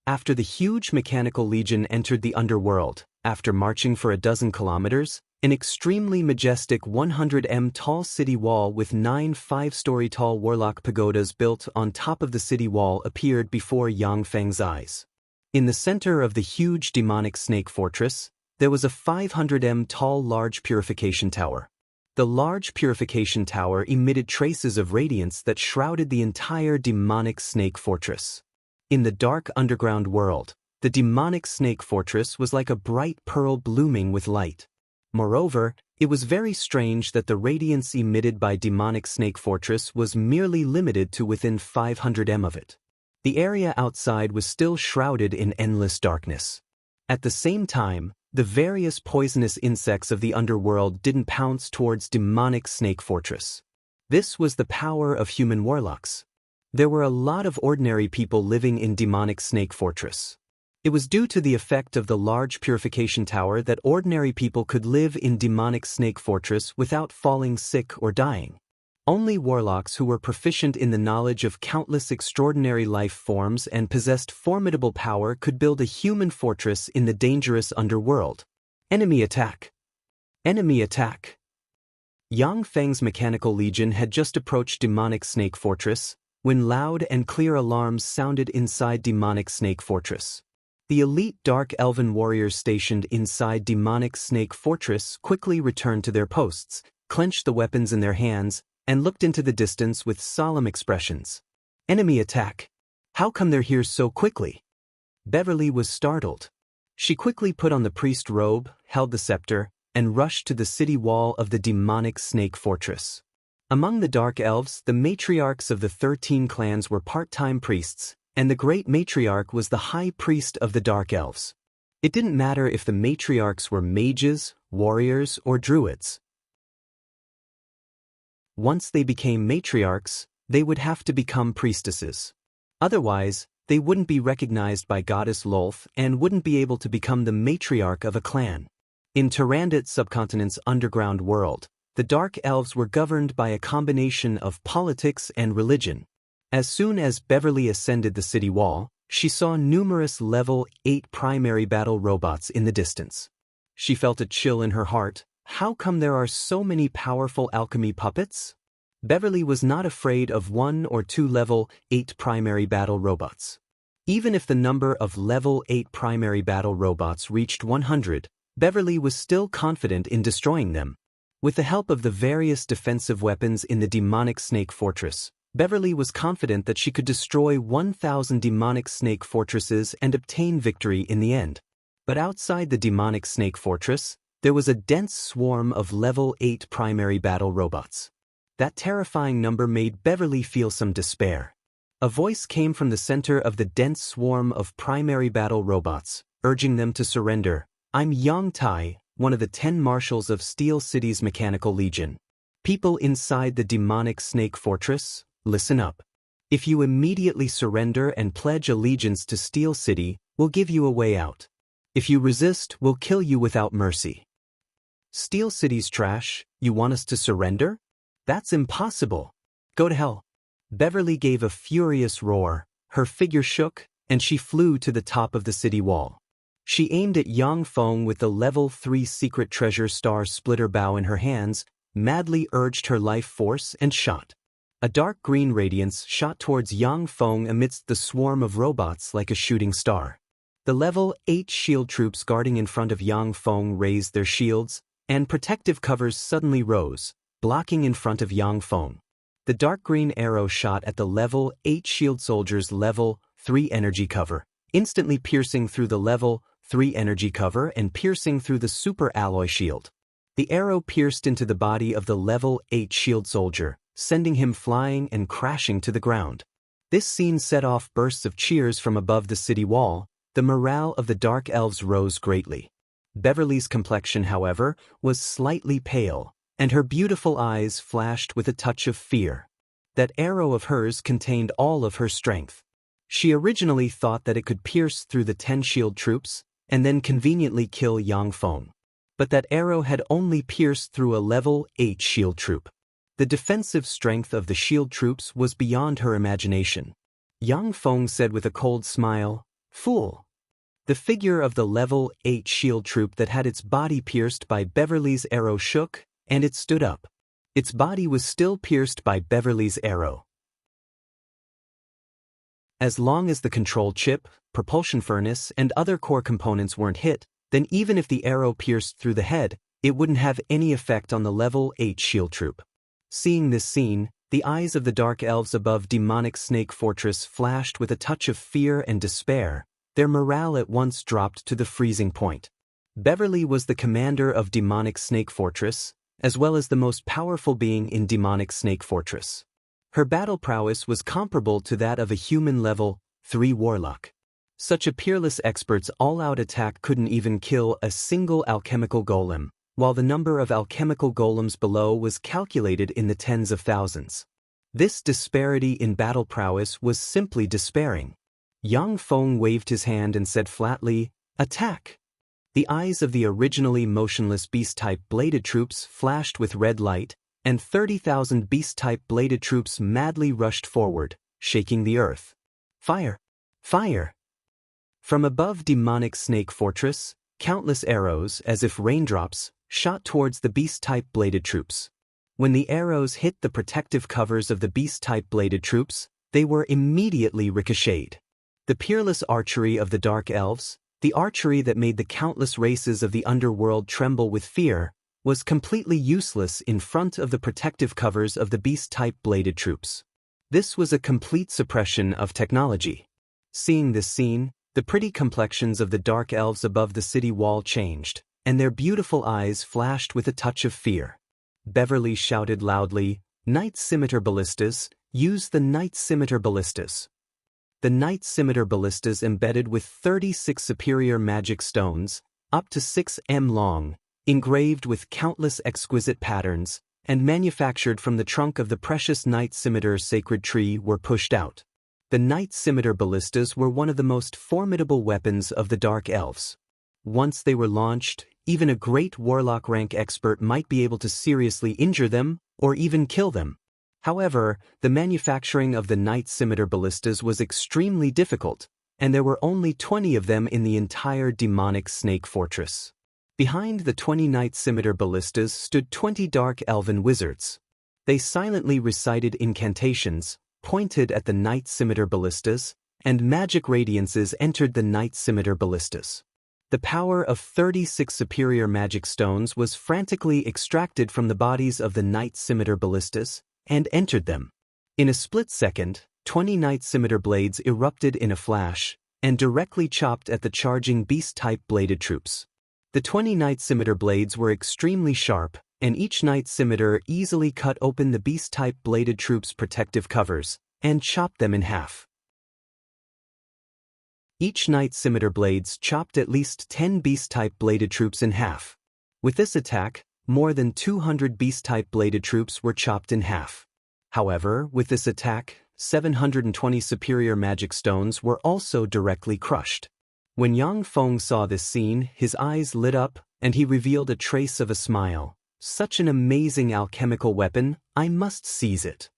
After the huge Mechanical Legion entered the underworld, after marching for a dozen kilometers, an extremely majestic 100 tall city wall with 9 5-story tall warlock pagodas built on top of the city wall appeared before Yang Feng's eyes. In the center of the huge demonic snake fortress, there was a 500 tall large purification tower. The large purification tower emitted traces of radiance that shrouded the entire demonic snake fortress. In the dark underground world, the demonic snake fortress was like a bright pearl blooming with light. Moreover, it was very strange that the radiance emitted by demonic snake fortress was merely limited to within 500 of it. The area outside was still shrouded in endless darkness. At the same time, the various poisonous insects of the underworld didn't pounce towards demonic snake fortress. This was the power of human warlocks. There were a lot of ordinary people living in demonic snake fortress. It was due to the effect of the large purification tower that ordinary people could live in demonic snake fortress without falling sick or dying. Only warlocks who were proficient in the knowledge of countless extraordinary life forms and possessed formidable power could build a human fortress in the dangerous underworld. Enemy attack! Enemy attack! Yang Feng's Mechanical Legion had just approached demonic snake fortress when loud and clear alarms sounded inside demonic snake fortress. The elite Dark Elven warriors stationed inside demonic snake fortress quickly returned to their posts, clenched the weapons in their hands, and looked into the distance with solemn expressions. Enemy attack! How come they're here so quickly? Beverly was startled. She quickly put on the priest robe, held the scepter, and rushed to the city wall of the demonic snake fortress. Among the Dark Elves, the matriarchs of the 13 clans were part-time priests, and the great matriarch was the high priest of the Dark Elves. It didn't matter if the matriarchs were mages, warriors, or druids. Once they became matriarchs, they would have to become priestesses. Otherwise, they wouldn't be recognized by Goddess Lolth and wouldn't be able to become the matriarch of a clan. In Tyrannid subcontinent's underground world, the Dark Elves were governed by a combination of politics and religion. As soon as Beverly ascended the city wall, she saw numerous level 8 primary battle robots in the distance. She felt a chill in her heart. How come there are so many powerful alchemy puppets? Beverly was not afraid of 1 or 2 level 8 primary battle robots. Even if the number of level 8 primary battle robots reached 100, Beverly was still confident in destroying them. With the help of the various defensive weapons in the demonic snake fortress, Beverly was confident that she could destroy 1,000 demonic snake fortresses and obtain victory in the end. But outside the demonic snake fortress, there was a dense swarm of level 8 primary battle robots. That terrifying number made Beverly feel some despair. A voice came from the center of the dense swarm of primary battle robots, urging them to surrender. I'm Yang Tai, one of the 10 marshals of Steel City's Mechanical Legion. People inside the demonic snake fortress, listen up. If you immediately surrender and pledge allegiance to Steel City, we'll give you a way out. If you resist, we'll kill you without mercy. Steel City's trash, you want us to surrender? That's impossible. Go to hell. Beverly gave a furious roar, her figure shook, and she flew to the top of the city wall. She aimed at Yang Feng with the level 3 secret treasure star splitter bow in her hands, madly urged her life force and shot. A dark green radiance shot towards Yang Feng amidst the swarm of robots like a shooting star. The level 8 shield troops guarding in front of Yang Feng raised their shields, and protective covers suddenly rose, blocking in front of Yang Feng. The dark green arrow shot at the level 8 shield soldier's level 3 energy cover, instantly piercing through the level 3 energy cover and piercing through the super alloy shield. The arrow pierced into the body of the level 8 shield soldier, sending him flying and crashing to the ground. This scene set off bursts of cheers from above the city wall. The morale of the Dark Elves rose greatly. Beverly's complexion, however, was slightly pale, and her beautiful eyes flashed with a touch of fear. That arrow of hers contained all of her strength. She originally thought that it could pierce through the 10 shield troops, and then conveniently kill Yang Feng. But that arrow had only pierced through a level 8 shield troop. The defensive strength of the shield troops was beyond her imagination. Yang Feng said with a cold smile, "Fool." The figure of the level 8 shield troop that had its body pierced by Beverly's arrow shook, and it stood up. Its body was still pierced by Beverly's arrow. As long as the control chip, propulsion furnace, and other core components weren't hit, then even if the arrow pierced through the head, it wouldn't have any effect on the level 8 shield troop. Seeing this scene, the eyes of the Dark Elves above Demonic Snake Fortress flashed with a touch of fear and despair. Their morale at once dropped to the freezing point. Beverly was the commander of Demonic Snake Fortress, as well as the most powerful being in Demonic Snake Fortress. Her battle prowess was comparable to that of a human level 3 warlock. Such a peerless expert's all-out attack couldn't even kill a single alchemical golem, while the number of alchemical golems below was calculated in the tens of thousands. This disparity in battle prowess was simply despairing. Yang Feng waved his hand and said flatly, "Attack!" The eyes of the originally motionless beast-type bladed troops flashed with red light, and 30,000 beast-type bladed troops madly rushed forward, shaking the earth. Fire! Fire! From above Demonic Snake Fortress, countless arrows, as if raindrops, shot towards the beast-type bladed troops. When the arrows hit the protective covers of the beast-type bladed troops, they were immediately ricocheted. The peerless archery of the Dark Elves, the archery that made the countless races of the underworld tremble with fear, was completely useless in front of the protective covers of the beast-type bladed troops. This was a complete suppression of technology. Seeing this scene, the pretty complexions of the Dark Elves above the city wall changed, and their beautiful eyes flashed with a touch of fear. Beverly shouted loudly, "Night Scimitar Ballistas, use the Night Scimitar Ballistas." The Night Scimitar Ballistas embedded with 36 superior magic stones, up to 6 m long, engraved with countless exquisite patterns, and manufactured from the trunk of the precious Night Scimitar sacred tree were pushed out. The Night Scimitar Ballistas were one of the most formidable weapons of the Dark Elves. Once they were launched, even a great warlock rank expert might be able to seriously injure them, or even kill them. However, the manufacturing of the Night Scimitar Ballistas was extremely difficult, and there were only 20 of them in the entire Demonic Snake Fortress. Behind the 20 Night Scimitar Ballistas stood 20 Dark Elven wizards. They silently recited incantations, pointed at the Night Scimitar Ballistas, and magic radiances entered the Night Scimitar Ballistas. The power of 36 superior magic stones was frantically extracted from the bodies of the Night Scimitar Ballistas, and entered them. In a split second, 20 Night Scimitar blades erupted in a flash, and directly chopped at the charging beast-type bladed troops. The 20 Night Scimitar blades were extremely sharp, and each Night Scimitar easily cut open the beast-type bladed troops' protective covers, and chopped them in half. Each Night Scimitar blades chopped at least 10 beast-type bladed troops in half. With this attack, more than 200 beast-type bladed troops were chopped in half. However, with this attack, 720 superior magic stones were also directly crushed. When Yang Feng saw this scene, his eyes lit up, and he revealed a trace of a smile. "Such an amazing alchemical weapon, I must seize it."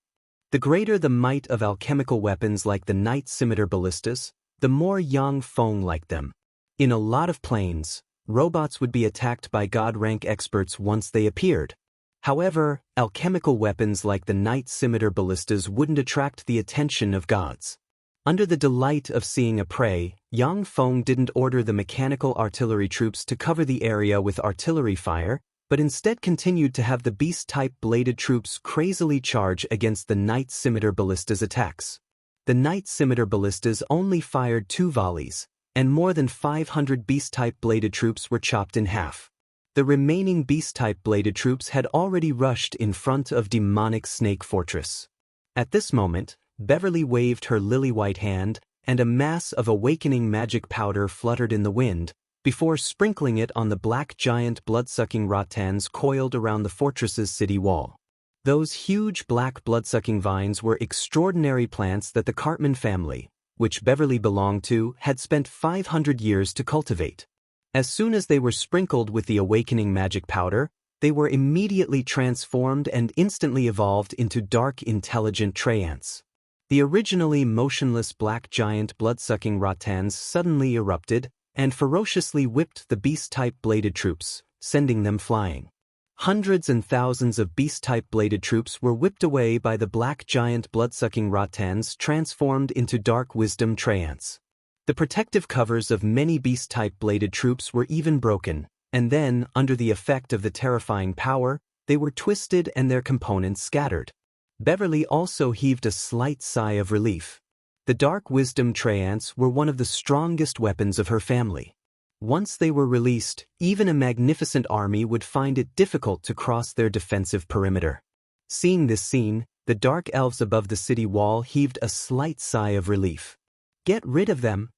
The greater the might of alchemical weapons like the Night Scimitar Ballistas, the more Yang Feng liked them. In a lot of planes, robots would be attacked by God-rank experts once they appeared. However, alchemical weapons like the Night Scimitar ballistas wouldn't attract the attention of gods. Under the delight of seeing a prey, Yang Feng didn't order the mechanical artillery troops to cover the area with artillery fire, but instead continued to have the beast-type bladed troops crazily charge against the Night Scimitar ballistas' attacks. The Night Scimitar ballistas only fired 2 volleys, and more than 500 beast-type bladed troops were chopped in half. The remaining beast-type bladed troops had already rushed in front of demonic Snake Fortress. At this moment, Beverly waved her lily-white hand, and a mass of awakening magic powder fluttered in the wind, before sprinkling it on the black giant blood-sucking rattans coiled around the fortress's city wall. Those huge black blood-sucking vines were extraordinary plants that the Cartman family, which Beverly belonged to, had spent 500 years to cultivate. As soon as they were sprinkled with the awakening magic powder, they were immediately transformed and instantly evolved into dark intelligent treants. The originally motionless black giant blood-sucking rattans suddenly erupted and ferociously whipped the beast-type bladed troops, sending them flying. Hundreds and thousands of beast-type bladed troops were whipped away by the black giant blood-sucking rattans transformed into dark wisdom treants. The protective covers of many beast-type bladed troops were even broken, and then, under the effect of the terrifying power, they were twisted and their components scattered. Beverly also heaved a slight sigh of relief. The dark wisdom treants were one of the strongest weapons of her family. Once they were released, even a magnificent army would find it difficult to cross their defensive perimeter. Seeing this scene, the dark elves above the city wall heaved a slight sigh of relief. Get rid of them.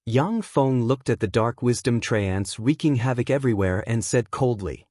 Yang Feng looked at the dark wisdom treants wreaking havoc everywhere and said coldly.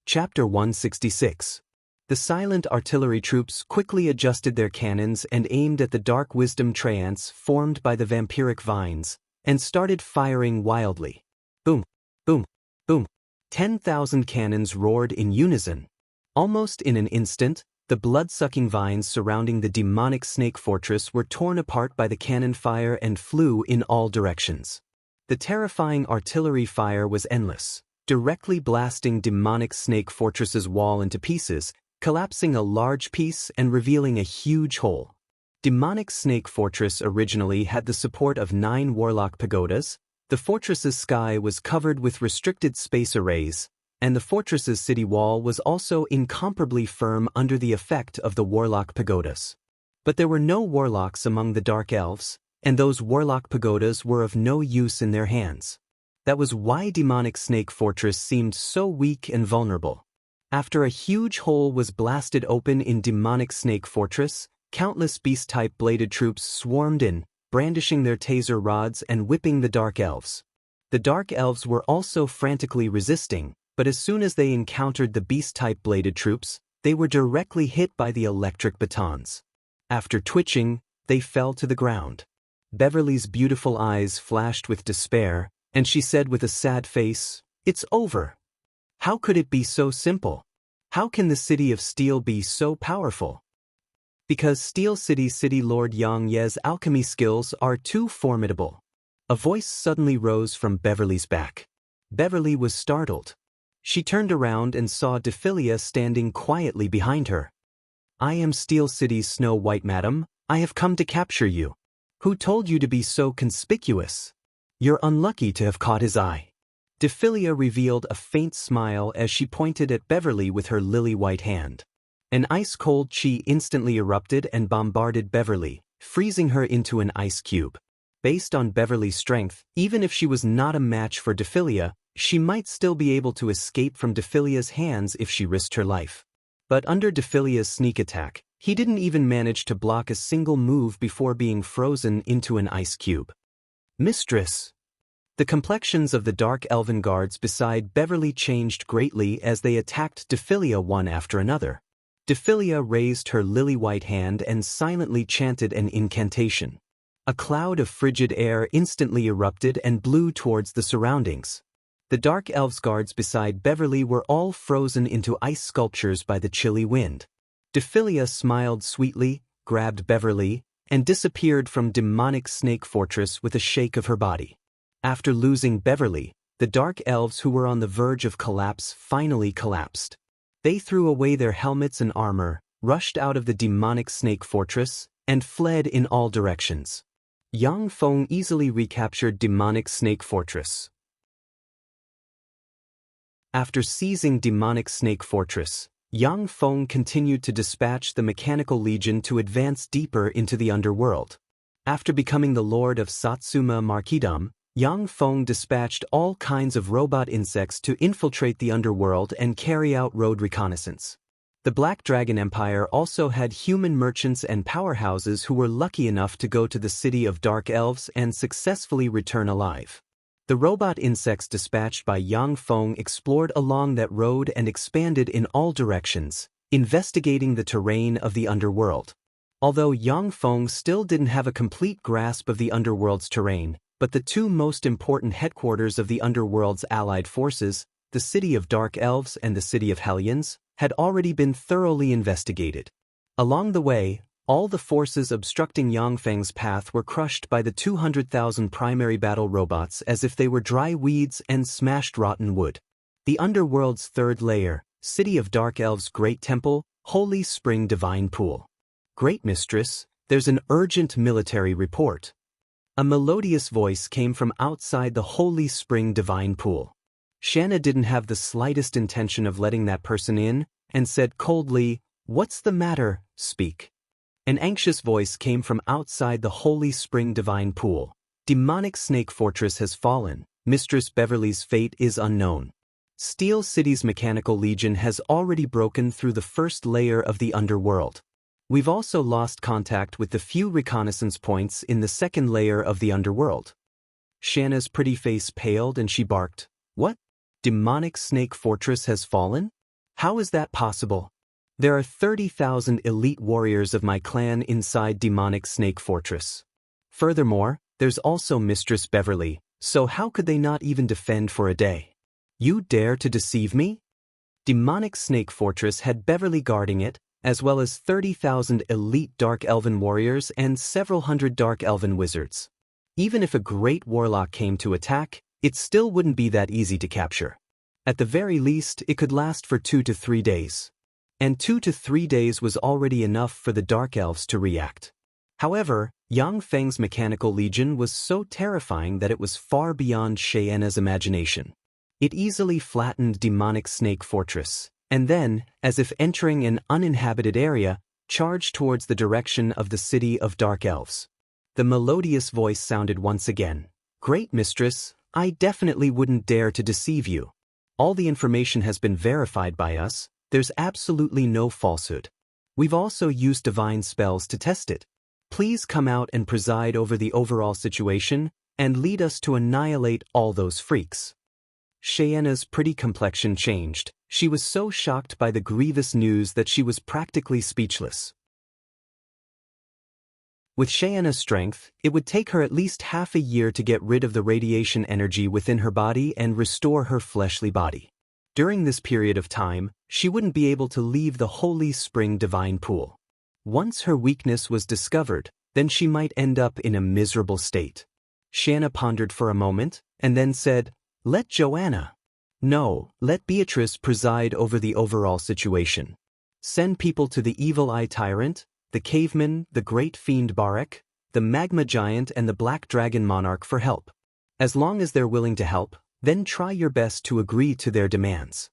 Chapter 166. The silent artillery troops quickly adjusted their cannons and aimed at the dark wisdom treants formed by the vampiric vines, and started firing wildly. Boom, boom, boom. 10,000 cannons roared in unison. Almost in an instant, the blood-sucking vines surrounding the demonic snake fortress were torn apart by the cannon fire and flew in all directions. The terrifying artillery fire was endless, directly blasting demonic snake fortress's wall into pieces, collapsing a large piece and revealing a huge hole. Demonic Snake Fortress originally had the support of 9 warlock pagodas. The fortress's sky was covered with restricted space arrays, and the fortress's city wall was also incomparably firm under the effect of the warlock pagodas. But there were no warlocks among the dark elves, and those warlock pagodas were of no use in their hands. That was why Demonic Snake Fortress seemed so weak and vulnerable. After a huge hole was blasted open in Demonic Snake Fortress, countless beast-type bladed troops swarmed in, brandishing their taser rods and whipping the dark elves. The dark elves were also frantically resisting, but as soon as they encountered the beast-type bladed troops, they were directly hit by the electric batons. After twitching, they fell to the ground. Beverly's beautiful eyes flashed with despair, and she said with a sad face, "It's over. How could it be so simple? How can the City of Steel be so powerful?" Because Steel City's City Lord Yang Ye's alchemy skills are too formidable. A voice suddenly rose from Beverly's back. Beverly was startled. She turned around and saw Dephilia standing quietly behind her. "I am Steel City's Snow White, madam. I have come to capture you. Who told you to be so conspicuous? You're unlucky to have caught his eye." Dephilia revealed a faint smile as she pointed at Beverly with her lily-white hand. An ice-cold chi instantly erupted and bombarded Beverly, freezing her into an ice cube. Based on Beverly's strength, even if she was not a match for Dephilia, she might still be able to escape from Dephilia's hands if she risked her life. But under Dephilia's sneak attack, he didn't even manage to block a single move before being frozen into an ice cube. "Mistress!" The complexions of the dark elven guards beside Beverly changed greatly as they attacked Dephilia one after another. Dephilia raised her lily-white hand and silently chanted an incantation. A cloud of frigid air instantly erupted and blew towards the surroundings. The dark elves guards beside Beverly were all frozen into ice sculptures by the chilly wind. Dephilia smiled sweetly, grabbed Beverly, and disappeared from Demonic Snake Fortress with a shake of her body. After losing Beverly, The dark elves who were on the verge of collapse finally collapsed. They threw away their helmets and armor, rushed out of the demonic snake fortress, and fled in all directions. Yang Feng easily recaptured demonic snake fortress. After seizing demonic snake fortress, Yang Feng continued to dispatch the mechanical legion to advance deeper into the underworld. After becoming the lord of Satsuma Marquisdom, Yang Feng dispatched all kinds of robot insects to infiltrate the underworld and carry out road reconnaissance. The Black Dragon Empire also had human merchants and powerhouses who were lucky enough to go to the city of Dark Elves and successfully return alive. The robot insects dispatched by Yang Feng explored along that road and expanded in all directions, investigating the terrain of the underworld. Although Yang Feng still didn't have a complete grasp of the underworld's terrain, but the two most important headquarters of the underworld's allied forces, the city of Dark Elves and the city of Hellions, had already been thoroughly investigated. Along the way, all the forces obstructing Yang Feng's path were crushed by the 200,000 primary battle robots as if they were dry weeds and smashed rotten wood. The underworld's third layer, City of Dark Elves' Great Temple, Holy Spring Divine Pool. Great Mistress, there's an urgent military report. A melodious voice came from outside the Holy Spring Divine Pool. Xianxia didn't have the slightest intention of letting that person in, and said coldly, "What's the matter? Speak." An anxious voice came from outside the Holy Spring Divine Pool. Demonic Snake Fortress has fallen. Mistress Beverly's fate is unknown. Steel City's mechanical legion has already broken through the first layer of the underworld. We've also lost contact with the few reconnaissance points in the second layer of the underworld. Xianxia's pretty face paled and she barked, "What? Demonic Snake Fortress has fallen? How is that possible? There are 30,000 elite warriors of my clan inside Demonic Snake Fortress. Furthermore, there's also Mistress Beverly, so how could they not even defend for a day? You dare to deceive me?" Demonic Snake Fortress had Beverly guarding it, as well as 30,000 elite Dark Elven warriors and several hundred Dark Elven wizards. Even if a great warlock came to attack, it still wouldn't be that easy to capture. At the very least, it could last for 2 to 3 days. And 2 to 3 days was already enough for the Dark Elves to react. However, Yang Feng's mechanical legion was so terrifying that it was far beyond Xianxia's imagination. It easily flattened Demonic Snake Fortress, and then, as if entering an uninhabited area, charged towards the direction of the city of Dark Elves. The melodious voice sounded once again. "Great Mistress, I definitely wouldn't dare to deceive you. All the information has been verified by us, there's absolutely no falsehood. We've also used divine spells to test it. Please come out and preside over the overall situation, and lead us to annihilate all those freaks." Xianxia's pretty complexion changed. She was so shocked by the grievous news that she was practically speechless. With Xianxia's strength, it would take her at least half a year to get rid of the radiation energy within her body and restore her fleshly body. During this period of time, she wouldn't be able to leave the Holy Spring Divine Pool. Once her weakness was discovered, then she might end up in a miserable state. Xianxia pondered for a moment, and then said, "Let Joanna. No, let Beatrice preside over the overall situation. Send people to the Evil Eye Tyrant, the Caveman, the Great Fiend Barak, the Magma Giant and the Black Dragon Monarch for help. As long as they're willing to help, then try your best to agree to their demands."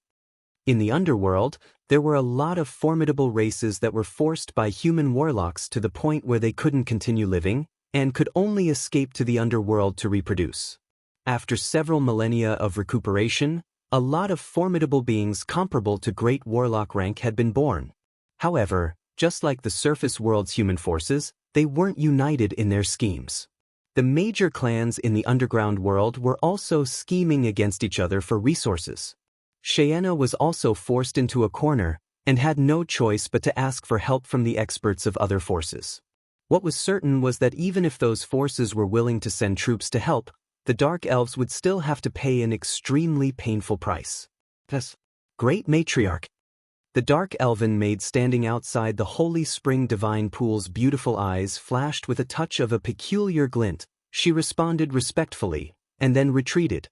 In the underworld, there were a lot of formidable races that were forced by human warlocks to the point where they couldn't continue living, and could only escape to the underworld to reproduce. After several millennia of recuperation, a lot of formidable beings comparable to great warlock rank had been born. However, just like the surface world's human forces, they weren't united in their schemes. The major clans in the underground world were also scheming against each other for resources. Xianxia was also forced into a corner, and had no choice but to ask for help from the experts of other forces. What was certain was that even if those forces were willing to send troops to help, the Dark Elves would still have to pay an extremely painful price. Thus, Great Matriarch. The Dark Elven maid standing outside the Holy Spring Divine Pool's beautiful eyes flashed with a touch of a peculiar glint. She responded respectfully, and then retreated.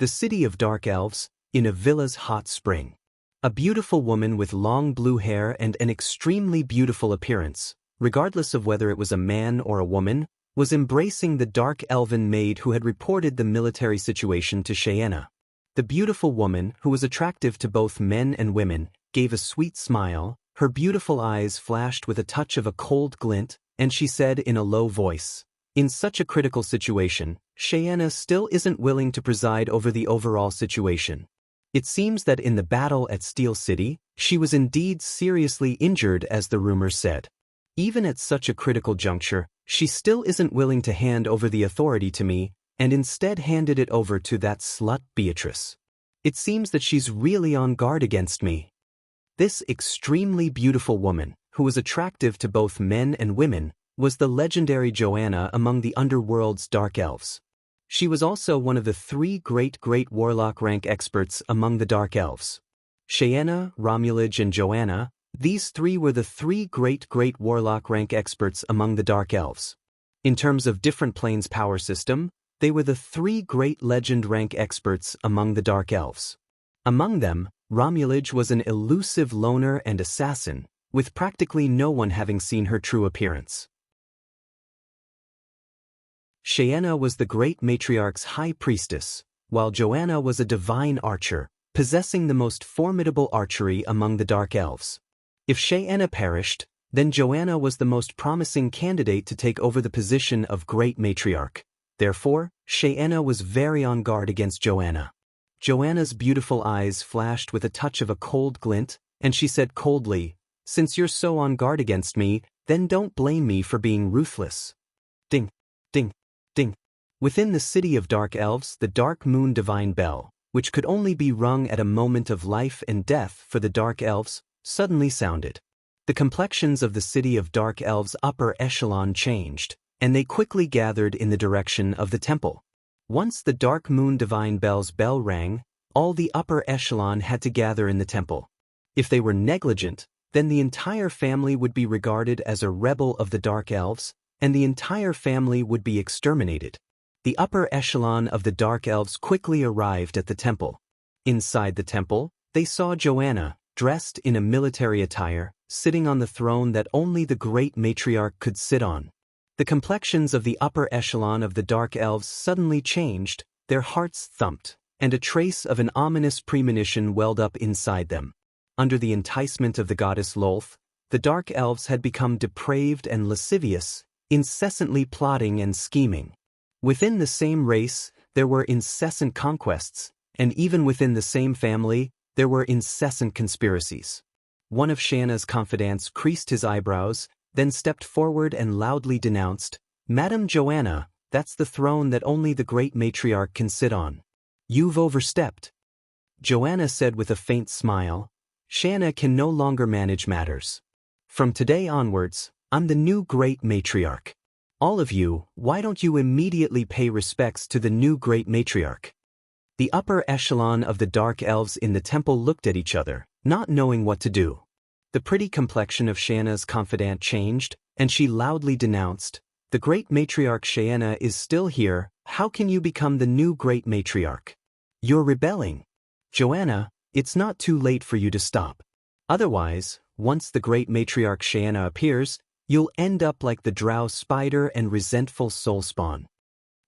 The city of dark elves, in a villa's hot spring. A beautiful woman with long blue hair and an extremely beautiful appearance, regardless of whether it was a man or a woman, was embracing the dark elven maid who had reported the military situation to Xianxia. The beautiful woman, who was attractive to both men and women, gave a sweet smile, her beautiful eyes flashed with a touch of a cold glint, and she said in a low voice, "In such a critical situation, Xianxia still isn't willing to preside over the overall situation. It seems that in the battle at Steel City, she was indeed seriously injured as the rumors said. Even at such a critical juncture, she still isn't willing to hand over the authority to me, and instead handed it over to that slut Beatrice. It seems that she's really on guard against me." This extremely beautiful woman, who was attractive to both men and women, was the legendary Joanna among the underworld's dark elves. She was also one of the 3 great warlock rank experts among the dark elves. Xianxia, Romulage and Joanna, these 3 were the 3 great warlock rank experts among the dark elves. In terms of different planes power system, they were the 3 great legend rank experts among the dark elves. Among them, Romulage was an elusive loner and assassin, with practically no one having seen her true appearance. Xianxia was the great matriarch's high priestess, while Joanna was a divine archer, possessing the most formidable archery among the dark elves. If Xianxia perished, then Joanna was the most promising candidate to take over the position of great matriarch. Therefore, Xianxia was very on guard against Joanna. Joanna's beautiful eyes flashed with a touch of a cold glint, and she said coldly, "Since you're so on guard against me, then don't blame me for being ruthless." Ding, ding, ding. Within the city of dark elves, the dark moon divine bell, which could only be rung at a moment of life and death for the dark elves, suddenly sounded. The complexions of the city of dark elves' upper echelon changed, and they quickly gathered in the direction of the temple. Once the dark moon divine bell's bell rang, all the upper echelon had to gather in the temple. If they were negligent, then the entire family would be regarded as a rebel of the dark elves, and the entire family would be exterminated. The upper echelon of the dark elves quickly arrived at the temple. Inside the temple, they saw Joanna, dressed in a military attire, sitting on the throne that only the great matriarch could sit on. The complexions of the upper echelon of the dark elves suddenly changed, their hearts thumped, and a trace of an ominous premonition welled up inside them. Under the enticement of the goddess Lolth, the dark elves had become depraved and lascivious, incessantly plotting and scheming. Within the same race, there were incessant conquests, and even within the same family, there were incessant conspiracies. One of Xianxia's confidants creased his eyebrows, then stepped forward and loudly denounced, "Madam Joanna, that's the throne that only the great matriarch can sit on. You've overstepped." Joanna said with a faint smile, "Xianxia can no longer manage matters. From today onwards, I'm the new great matriarch. All of you, why don't you immediately pay respects to the new great matriarch?" The upper echelon of the dark elves in the temple looked at each other, not knowing what to do. The pretty complexion of Xianxia's confidant changed, and she loudly denounced, "The great matriarch Xianxia is still here, how can you become the new great matriarch? You're rebelling. Joanna, it's not too late for you to stop. Otherwise, once the great matriarch Xianxia appears, you'll end up like the drow spider and resentful soulspawn."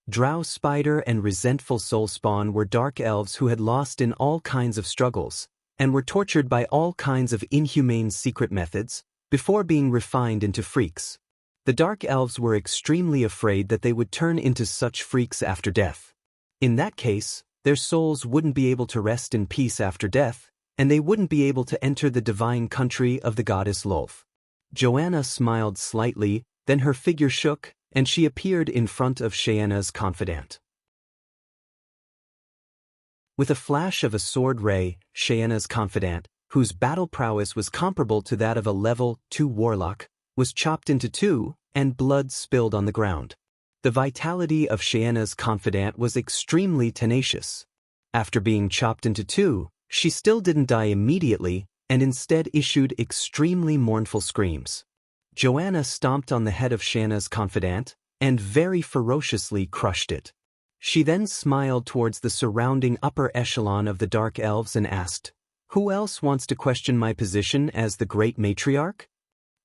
Drow spider and resentful soulspawn were dark elves who had lost in all kinds of struggles, and were tortured by all kinds of inhumane secret methods, before being refined into freaks. The dark elves were extremely afraid that they would turn into such freaks after death. In that case, their souls wouldn't be able to rest in peace after death, and they wouldn't be able to enter the divine country of the goddess Lolth. Joanna smiled slightly, then her figure shook, and she appeared in front of Xianxia's confidant. With a flash of a sword ray, Xianxia's confidant, whose battle prowess was comparable to that of a level 2 warlock, was chopped into 2, and blood spilled on the ground. The vitality of Xianxia's confidant was extremely tenacious. After being chopped into 2, she still didn't die immediately, and instead issued extremely mournful screams. Joanna stomped on the head of Xianxia's confidant, and very ferociously crushed it. She then smiled towards the surrounding upper echelon of the Dark Elves and asked, "Who else wants to question my position as the Great Matriarch?"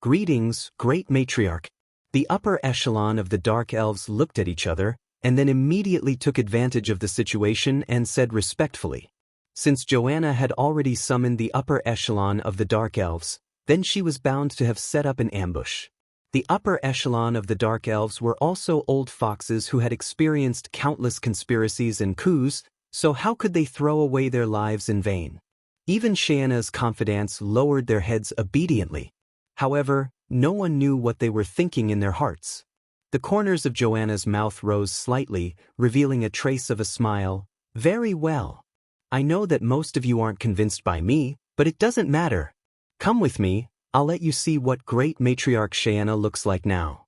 "Greetings, Great Matriarch." The upper echelon of the Dark Elves looked at each other, and then immediately took advantage of the situation and said respectfully. Since Joanna had already summoned the upper echelon of the Dark Elves, then she was bound to have set up an ambush. The upper echelon of the Dark Elves were also old foxes who had experienced countless conspiracies and coups, so how could they throw away their lives in vain? Even Xianxia's confidants lowered their heads obediently. However, no one knew what they were thinking in their hearts. The corners of Joanna's mouth rose slightly, revealing a trace of a smile. "Very well. I know that most of you aren't convinced by me, but it doesn't matter. Come with me, I'll let you see what Great Matriarch Xianxia looks like now."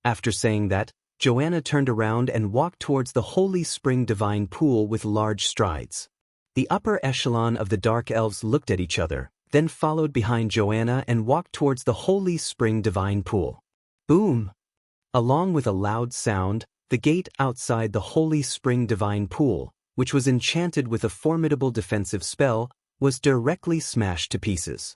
After saying that, Joanna turned around and walked towards the Holy Spring Divine Pool with large strides. The upper echelon of the Dark Elves looked at each other, then followed behind Joanna and walked towards the Holy Spring Divine Pool. Boom! Along with a loud sound, the gate outside the Holy Spring Divine Pool, which was enchanted with a formidable defensive spell, was directly smashed to pieces.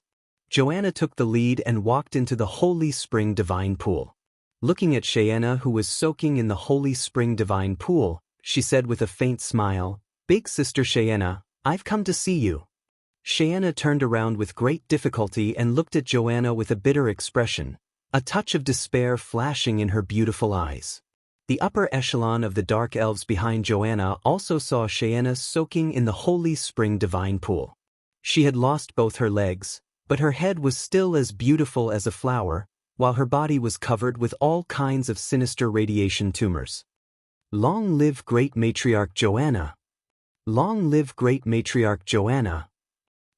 Joanna took the lead and walked into the Holy Spring Divine Pool. Looking at Xianxia, who was soaking in the Holy Spring Divine Pool, she said with a faint smile, "Big Sister Xianxia, I've come to see you." Xianxia turned around with great difficulty and looked at Joanna with a bitter expression, a touch of despair flashing in her beautiful eyes. The upper echelon of the Dark Elves behind Joanna also saw Xianxia soaking in the Holy Spring Divine Pool. She had lost both her legs, but her head was still as beautiful as a flower, while her body was covered with all kinds of sinister radiation tumors. Long live Great Matriarch Joanna! Long live Great Matriarch Joanna!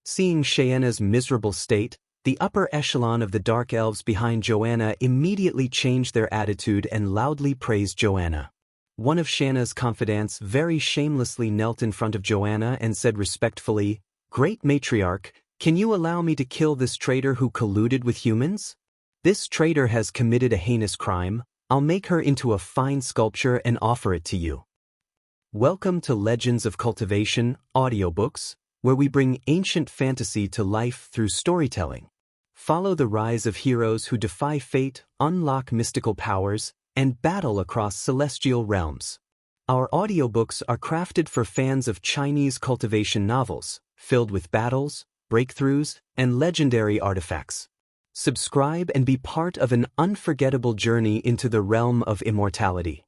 Seeing Xianxia's miserable state, the upper echelon of the Dark Elves behind Joanna immediately changed their attitude and loudly praised Joanna. One of Xianxia's confidants very shamelessly knelt in front of Joanna and said respectfully, "Great Matriarch, can you allow me to kill this traitor who colluded with humans? This traitor has committed a heinous crime. I'll make her into a fine sculpture and offer it to you." Welcome to Legends of Cultivation, audiobooks, where we bring ancient fantasy to life through storytelling. Follow the rise of heroes who defy fate, unlock mystical powers, and battle across celestial realms. Our audiobooks are crafted for fans of Chinese cultivation novels, filled with battles, breakthroughs, and legendary artifacts. Subscribe and be part of an unforgettable journey into the realm of immortality.